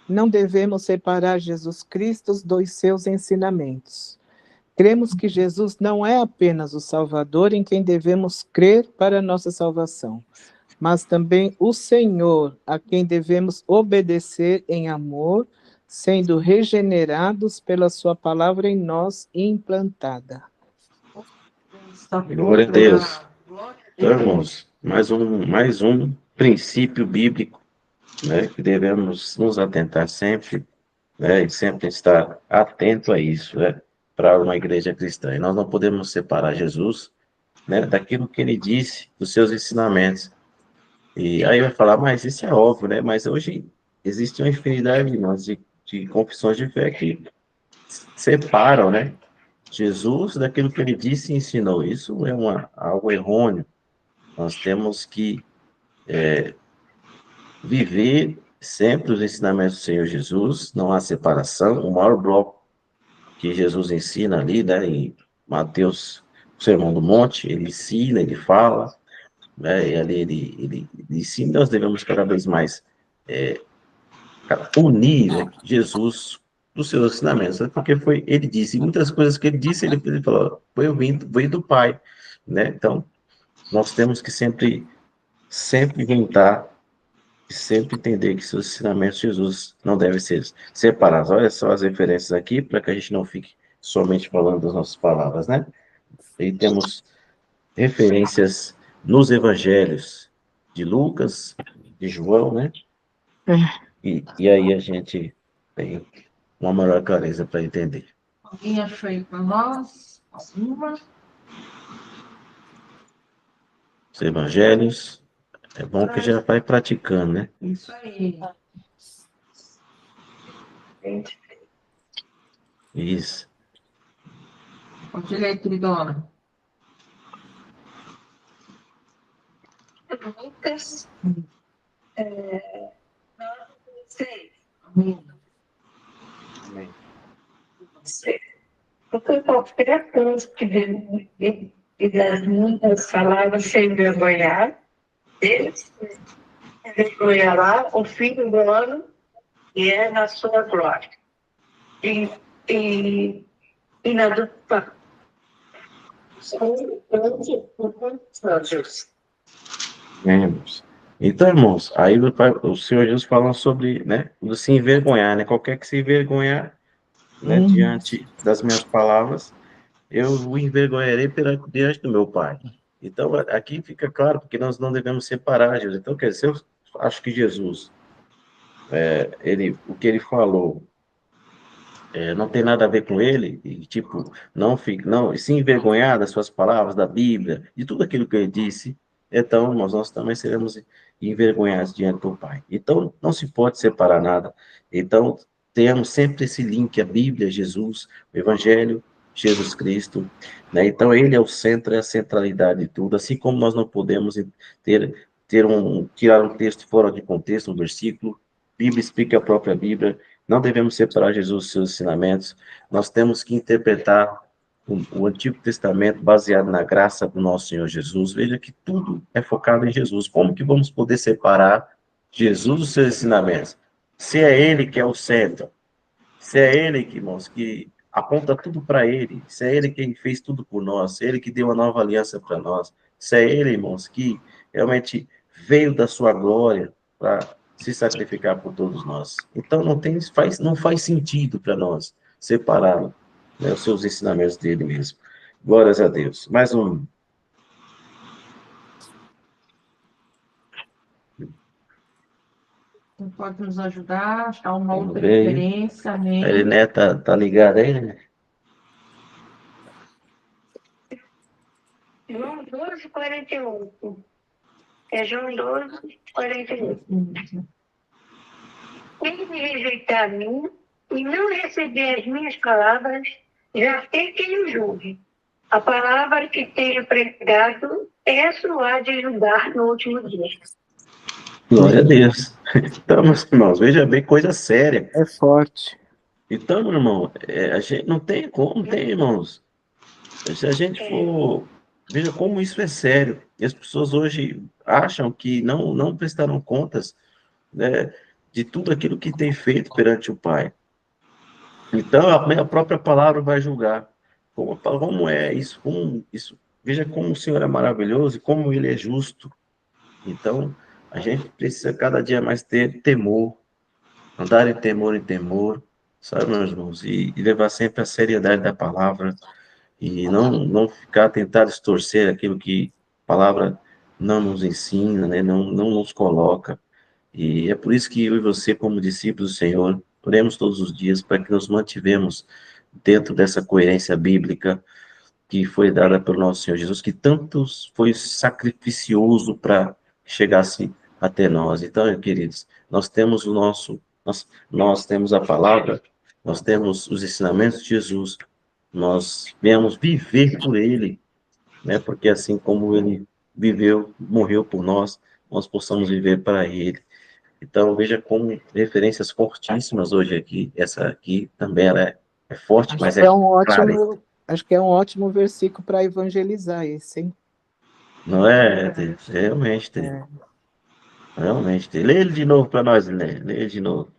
Não devemos separar Jesus Cristo dos seus ensinamentos. Cremos que Jesus não é apenas o Salvador em quem devemos crer para a nossa salvação, mas também o Senhor, a quem devemos obedecer em amor, sendo regenerados pela sua palavra em nós implantada. Glória a Deus. Então, irmãos, mais um princípio bíblico, né, que devemos nos atentar sempre, né, e sempre estar atento a isso, né, para uma igreja cristã. E nós não podemos separar Jesus, né, daquilo que ele disse, dos seus ensinamentos. E aí vai falar, mas isso é óbvio, né? Mas hoje existe uma infinidade de confissões de fé que separam, né, Jesus daquilo que ele disse e ensinou. Isso é algo errôneo. Nós temos que viver sempre os ensinamentos do Senhor Jesus, não há separação. O maior bloco que Jesus ensina ali, né, em Mateus, o Sermão do Monte, ele ensina, ele fala, né, e ali ele ensina, nós devemos cada vez mais unir, né, Jesus dos seus ensinamentos, né, porque ele disse, muitas coisas que ele disse, ele falou, veio do Pai, né, então, nós temos que sempre juntar, sempre entender que seus ensinamentos de Jesus não devem ser separados. Olha só as referências aqui, para que a gente não fique somente falando das nossas palavras, né? E temos referências nos evangelhos de Lucas, de João, né? E aí a gente tem uma maior clareza para entender. Alguém achou aí para nós? Alguma? Os evangelhos, é bom que já vai praticando, né? Isso aí. Isso. Pode ler, queridona. Lucas, 9:6. Amém. Porque qualquer coisa e das muitas palavras sem envergonhar, Deus envergonhará o Filho do Homem e é na sua glória. E na dupla. Então, irmãos, aí o Senhor Jesus fala sobre, né, do se envergonhar, né? Qualquer que se envergonhar, né, diante das minhas palavras, eu o envergonharei diante do meu Pai. Então, aqui fica claro, porque nós não devemos separar Jesus. Então, quer dizer, eu acho que Jesus, o que ele falou, não tem nada a ver com ele, e tipo, não se envergonhar das suas palavras, da Bíblia, de tudo aquilo que ele disse, então, irmãos, nós também seremos envergonhados diante do Pai. Então, não se pode separar nada. Então, temos sempre esse link, a Bíblia, Jesus, o Evangelho, Jesus Cristo, né? Então, ele é o centro, é a centralidade de tudo, assim como nós não podemos tirar um texto fora de contexto, um versículo, a Bíblia explica a própria Bíblia, não devemos separar Jesus dos seus ensinamentos, nós temos que interpretar o Antigo Testamento baseado na graça do nosso Senhor Jesus. Veja que tudo é focado em Jesus. Como que vamos poder separar Jesus dos seus ensinamentos? Se é ele que é o centro, se é ele, irmãos, que aponta tudo para ele, se é ele quem fez tudo por nós, se é ele que deu uma nova aliança para nós, se é ele, irmãos, que realmente veio da sua glória para se sacrificar por todos nós. Então não faz sentido para nós separá-lo, né, os seus ensinamentos dele mesmo. Glórias a Deus. Mais um. Quem pode nos ajudar? Achar uma Vamos outra ver. referência? Amém. Ele, né, tá ligado aí, né? João 12:41. É João 12:41. Quem me rejeitar a mim e não receber as minhas palavras, já tem quem o julgue. A palavra que tenho pregado, essa há de julgar no último dia. Glória a Deus. Então, meus irmãos, veja bem, coisa séria. É forte. Então, meu irmão, a gente não tem como, tem, irmãos. Se a gente for, veja como isso é sério. E as pessoas hoje acham que não prestaram contas, né, de tudo aquilo que tem feito perante o Pai. Então, a própria palavra vai julgar. Como é isso? Como isso? Veja como o Senhor é maravilhoso e como Ele é justo. Então, a gente precisa cada dia mais ter temor, andar em temor, sabe, meus irmãos? E levar sempre a seriedade da palavra e não ficar tentar distorcer aquilo que a palavra não nos ensina, né? Não nos coloca. E é por isso que eu e você, como discípulos do Senhor, oremos todos os dias para que nos mantivemos dentro dessa coerência bíblica que foi dada pelo nosso Senhor Jesus, que tanto foi sacrificioso para que chegasse até nós. Então, queridos, nós temos nós temos a palavra, nós temos os ensinamentos de Jesus, nós viemos viver por Ele, né? Porque assim como Ele viveu, morreu por nós possamos viver para Ele. Então, veja como referências fortíssimas hoje aqui. Essa aqui também ela é forte, Acho mas que é é um clara. acho que é um ótimo versículo para evangelizar esse, hein? Não é? Realmente, É. realmente. Lê ele de novo para nós, lê ele de novo.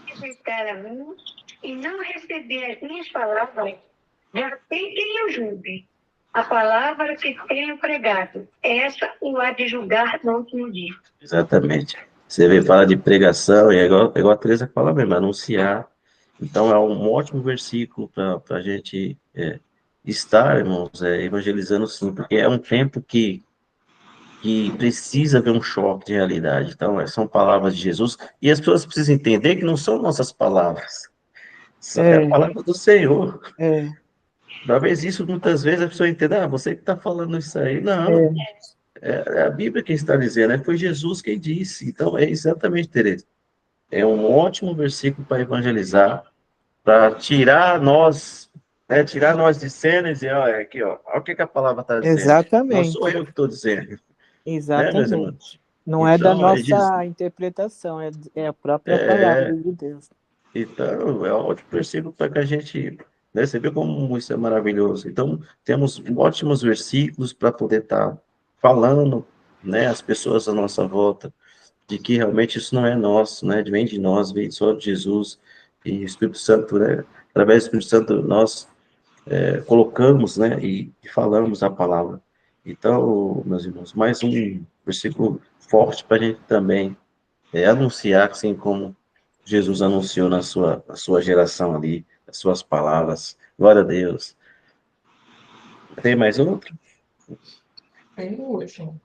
Rejeitar a mim e não receber as minhas palavras, já tem quem eu julgue. A palavra que tenho pregado, essa o há de julgar no último dia. Exatamente. Você vê, fala de pregação, e é igual a Teresa fala mesmo, anunciar. Então, é um ótimo versículo para a gente estar, irmãos, evangelizando sim, porque é um tempo que precisa haver um choque de realidade. Então, são palavras de Jesus, e as pessoas precisam entender que não são nossas palavras, é a É, palavra do Senhor. é, Talvez isso, muitas vezes, a pessoa entenda, você que está falando isso aí. Não, é. é a Bíblia quem está dizendo, foi Jesus quem disse. Então, é exatamente, Tereza. É um ótimo versículo para evangelizar, para tirar nós de cena e dizer, olha, aqui, ó, olha o que a palavra está dizendo. Não sou Exatamente, eu que estou dizendo, né, meus irmãos? exatamente. Não é da Então, nossa interpretação, é a própria palavra é, de Deus. então, é um ótimo versículo para que a gente, né, você vê como isso é maravilhoso. Então, temos ótimos versículos para poder estar falando, né, às pessoas à nossa volta, de que realmente isso não é nosso, né, vem de nós, vem só de Jesus e o Espírito Santo, né, através do Espírito Santo nós colocamos, né, e falamos a palavra. Então, meus irmãos, mais um versículo forte para a gente também anunciar, assim como Jesus anunciou na sua geração ali, as suas palavras. Glória a Deus. Tem mais outro? Tem o último.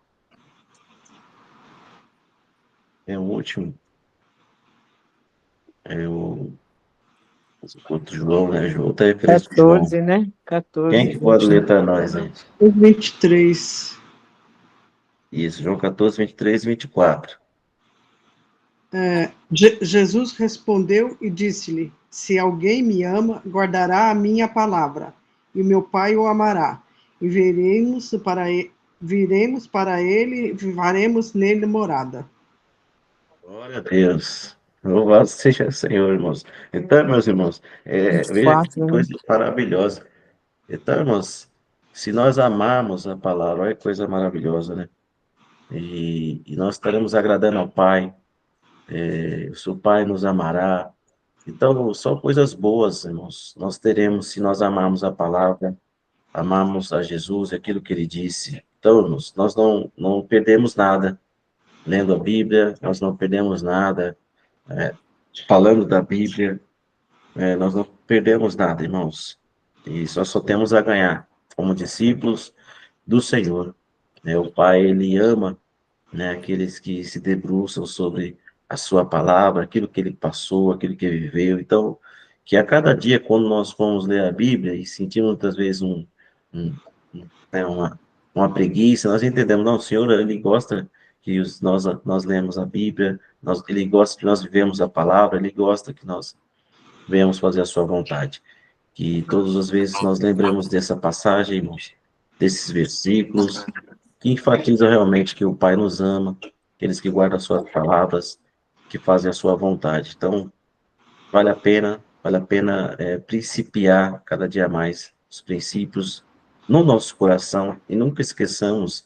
É o último. É o outro João, né? João tá referência de João. 14, né? Quem 14, que pode 20. ler para nós, gente? 23. Isso, João 14, 23 e 24. Jesus respondeu e disse-lhe: Se alguém me ama, guardará a minha palavra, e o meu Pai o amará, e viremos para ele e faremos nele morada. Glória a Deus. Louvado seja o Senhor, irmãos. Então, meus irmãos, veja que 24, né? coisa maravilhosa. Então, irmãos, se nós amarmos a palavra, olha que coisa maravilhosa, né? E nós estaremos agradando ao Pai, o seu Pai nos amará. Então, só coisas boas, irmãos, nós teremos se nós amarmos a palavra, amarmos a Jesus, aquilo que ele disse. Então, irmãos, nós não perdemos nada lendo a Bíblia, nós não perdemos nada falando da Bíblia, nós não perdemos nada, irmãos. E nós só temos a ganhar como discípulos do Senhor. Né? O Pai, ele ama, né, aqueles que se debruçam sobre a sua palavra, aquilo que ele passou, aquilo que ele viveu. Então, que a cada dia, quando nós formos ler a Bíblia e sentimos muitas vezes um, né, uma preguiça, nós entendemos, não, o Senhor, ele gosta que nós lemos a Bíblia, ele gosta que nós vivemos a palavra, ele gosta que nós venhamos fazer a sua vontade. Que todas as vezes nós lembremos dessa passagem, irmãos, desses versículos, que enfatizam realmente que o Pai nos ama, aqueles que guardam as suas palavras, que fazem a sua vontade. Então, vale a pena principiar cada dia mais os princípios no nosso coração e nunca esqueçamos,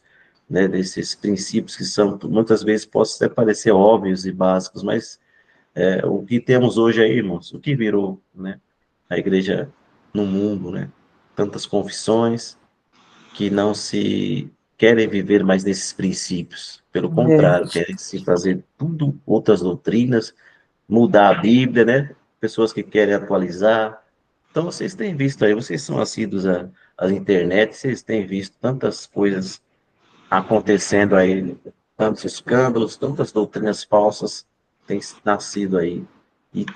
né, desses princípios que são, muitas vezes, possam até parecer óbvios e básicos, mas o que temos hoje aí, irmãos, o que virou, né, a igreja no mundo, né, tantas confissões que não se querem viver mais nesses princípios, pelo É. contrário, querem se fazer tudo outras doutrinas, mudar a Bíblia, né? Pessoas que querem atualizar. Então, vocês têm visto aí, vocês são assíduos à internet, vocês têm visto tantas coisas acontecendo aí, tantos escândalos, tantas doutrinas falsas têm nascido aí.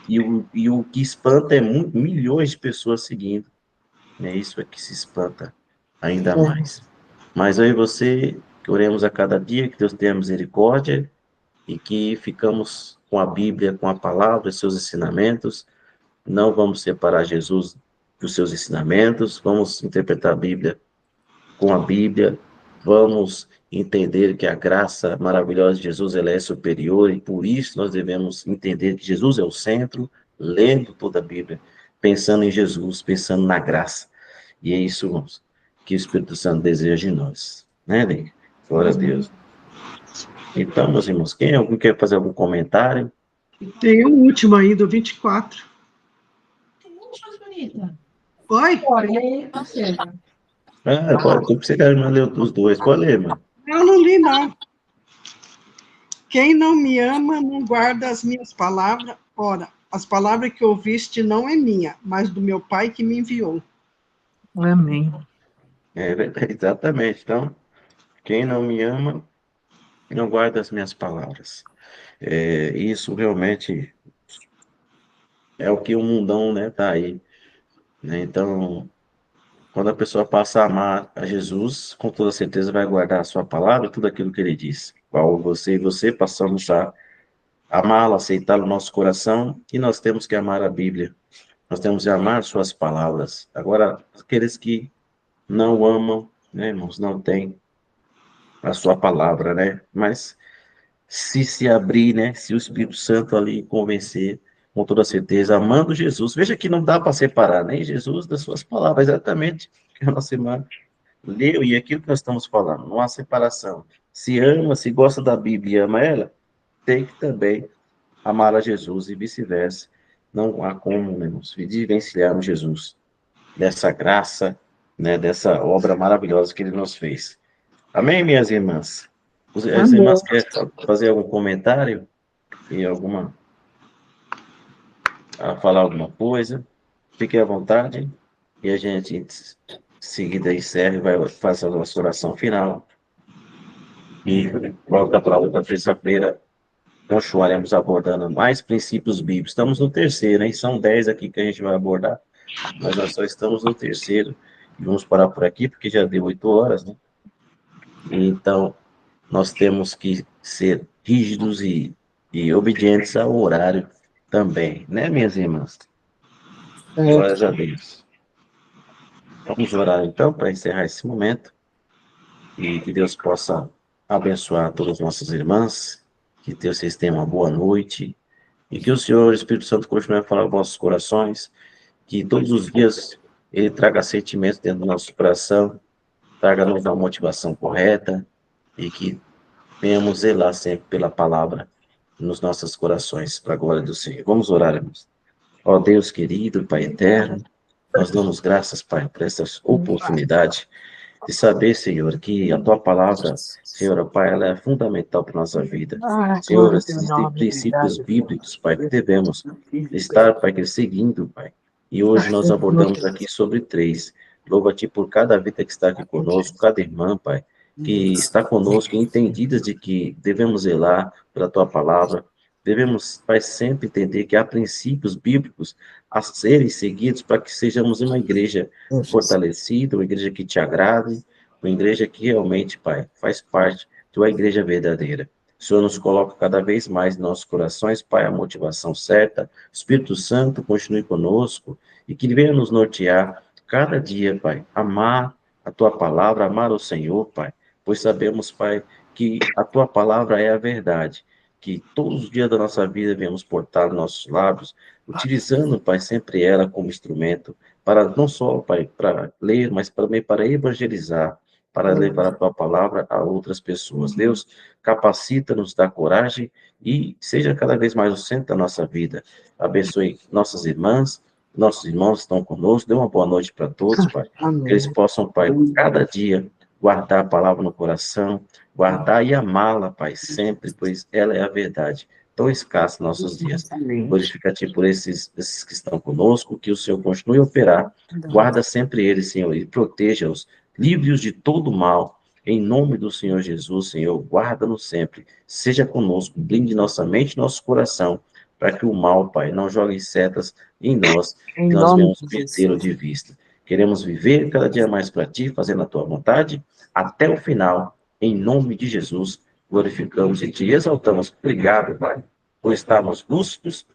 E o que espanta é milhões de pessoas seguindo. É isso é que se espanta ainda mais. Mas eu e você, que oremos a cada dia, que Deus tenha misericórdia e que ficamos com a Bíblia, com a palavra, os seus ensinamentos. Não vamos separar Jesus dos seus ensinamentos, vamos interpretar a Bíblia com a Bíblia, vamos entender que a graça maravilhosa de Jesus ela é superior e por isso nós devemos entender que Jesus é o centro, lendo toda a Bíblia, pensando em Jesus, pensando na graça. E é isso, irmãos, que o Espírito Santo deseja de nós. Né, Ney? Glória a Deus. Então, meus irmãos, alguém quer fazer algum comentário? Tem o último aí, do 24. Últimas bonitas. Oi? Olha, e aí, parceira? Pode, você quer ler os dois, pode ler, mano. Eu não li, não. Quem não me ama não guarda as minhas palavras. Ora, as palavras que ouviste não é minha, mas do meu Pai que me enviou. Amém. Exatamente. Então, quem não me ama, não guarda as minhas palavras. Isso realmente é o que o mundão, né, tá aí. Né? Então, quando a pessoa passa a amar a Jesus, com toda certeza vai guardar a sua palavra e tudo aquilo que ele diz. Qual você e você passamos a amá-lo, aceitá-lo no nosso coração, e nós temos que amar a Bíblia. Nós temos que amar suas palavras. Agora, aqueles que não amam, né, irmãos, não têm a sua palavra, né? Mas se abrir, né? Se o Espírito Santo ali convencer, com toda certeza, amando Jesus. Veja que não dá para separar nem Jesus das suas palavras, exatamente que a nossa irmã leu, e aquilo que nós estamos falando, não há separação. Se ama, se gosta da Bíblia e ama ela, tem que também amar a Jesus e vice-versa. Não há como, né, irmãos, vivenciarmos Jesus dessa graça, né, dessa obra maravilhosa que ele nos fez. Amém, minhas irmãs? As Amém. irmãs querem fazer algum comentário e falar alguma coisa? Fiquem à vontade e a gente em seguida encerra e vai fazer a nossa oração final. E volta para outra terça-feira, continuaremos abordando mais princípios bíblicos. Estamos no terceiro, hein? São 10 aqui que a gente vai abordar, mas nós só estamos no terceiro. E vamos parar por aqui, porque já deu 8 horas, né? Então, nós temos que ser rígidos e obedientes ao horário também, né, minhas irmãs? Glórias a Deus. Vamos orar, então, para encerrar esse momento e que Deus possa abençoar todas as nossas irmãs, que Deus vocês tenham uma boa noite e que o Senhor, o Espírito Santo, continue a falar aos nossos corações, que todos os dias Ele traga sentimentos dentro do nosso coração, traga-nos a motivação correta e que venhamos zelar sempre pela palavra nos nossos corações, para a glória do Senhor. Vamos orar, irmãos. Ó Deus querido, Pai eterno, nós damos graças, Pai, por essa oportunidade de saber, Senhor, que a Tua palavra, Senhor, Pai, ela é fundamental para a nossa vida. Senhor, existem princípios bíblicos, Pai, que devemos estar, Pai, seguindo, Pai. E hoje nós abordamos aqui sobre 3. Louva-te por cada vida que está aqui conosco, cada irmã, Pai, que está conosco, entendidas de que devemos zelar pela Tua palavra. Devemos, Pai, sempre entender que há princípios bíblicos a serem seguidos para que sejamos uma igreja fortalecida, uma igreja que te agrade, uma igreja que realmente, Pai, faz parte de uma igreja verdadeira. O Senhor nos coloca cada vez mais em nossos corações, Pai, a motivação certa. Espírito Santo, continue conosco e que venha nos nortear cada dia, Pai, amar a Tua palavra, amar o Senhor, Pai, pois sabemos, Pai, que a Tua palavra é a verdade, que todos os dias da nossa vida venhamos portar nos nossos lábios, utilizando, Pai, sempre ela como instrumento, para não só, Pai, para ler, mas também para evangelizar, para levar a tua palavra a outras pessoas. Deus, capacita-nos, dá coragem e seja cada vez mais o centro da nossa vida. Abençoe nossas irmãs, nossos irmãos que estão conosco, dê uma boa noite para todos, Pai, que eles possam, Pai, cada dia guardar a palavra no coração, guardar e amá-la, Pai, sempre, pois ela é a verdade, tão escassa em nossos dias. Glorifica-te por esses que estão conosco, que o Senhor continue a operar, guarda sempre eles, Senhor, e proteja-os, livre-os de todo mal, em nome do Senhor Jesus, Senhor, guarda-nos sempre, seja conosco, blinde nossa mente e nosso coração, para que o mal, Pai, não jogue setas em nós, Em que nós nome venhamos de perdê-lo Jesus. de vista. Queremos viver cada dia mais para Ti, fazendo a Tua vontade, até o final, em nome de Jesus, glorificamos e Te exaltamos. Obrigado, Pai, por estarmos lúcidos,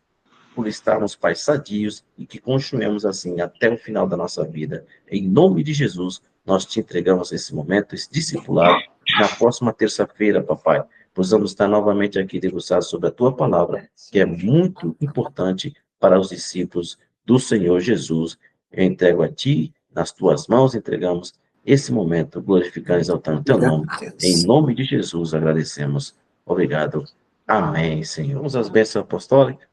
por estarmos, Pai, sadios, e que continuemos assim até o final da nossa vida. Em nome de Jesus, nós Te entregamos esse momento, esse discipulado. Na próxima terça-feira, papai, possamos estar novamente aqui debruçados sobre a Tua palavra, que é muito importante para os discípulos do Senhor Jesus. Eu entrego a Ti, nas Tuas mãos entregamos esse momento, glorificando e exaltando o Teu nome. Em nome de Jesus, agradecemos. Obrigado. Amém, Senhor. Vamos às bênçãos apostólicas.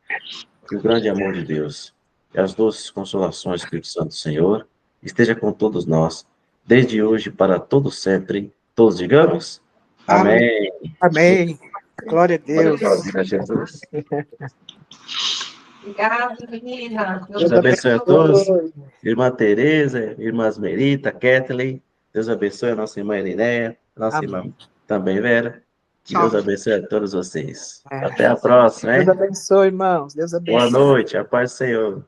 Que o grande amor de Deus e as doces consolações do Espírito Santo do Senhor esteja com todos nós, desde hoje para todo sempre. Todos digamos, amém. Amém. Glória a Deus. Glória a Jesus. Obrigada, menina. Deus abençoe a todos. Irmã Tereza, irmã Asmerita, Kathleen. Deus abençoe a nossa irmã Elinéia, nossa Amém. irmã também Vera. Que Tchau. Deus abençoe a todos vocês. Até a próxima, hein? Deus abençoe, irmãos. Deus abençoe. Boa noite, a paz do Senhor.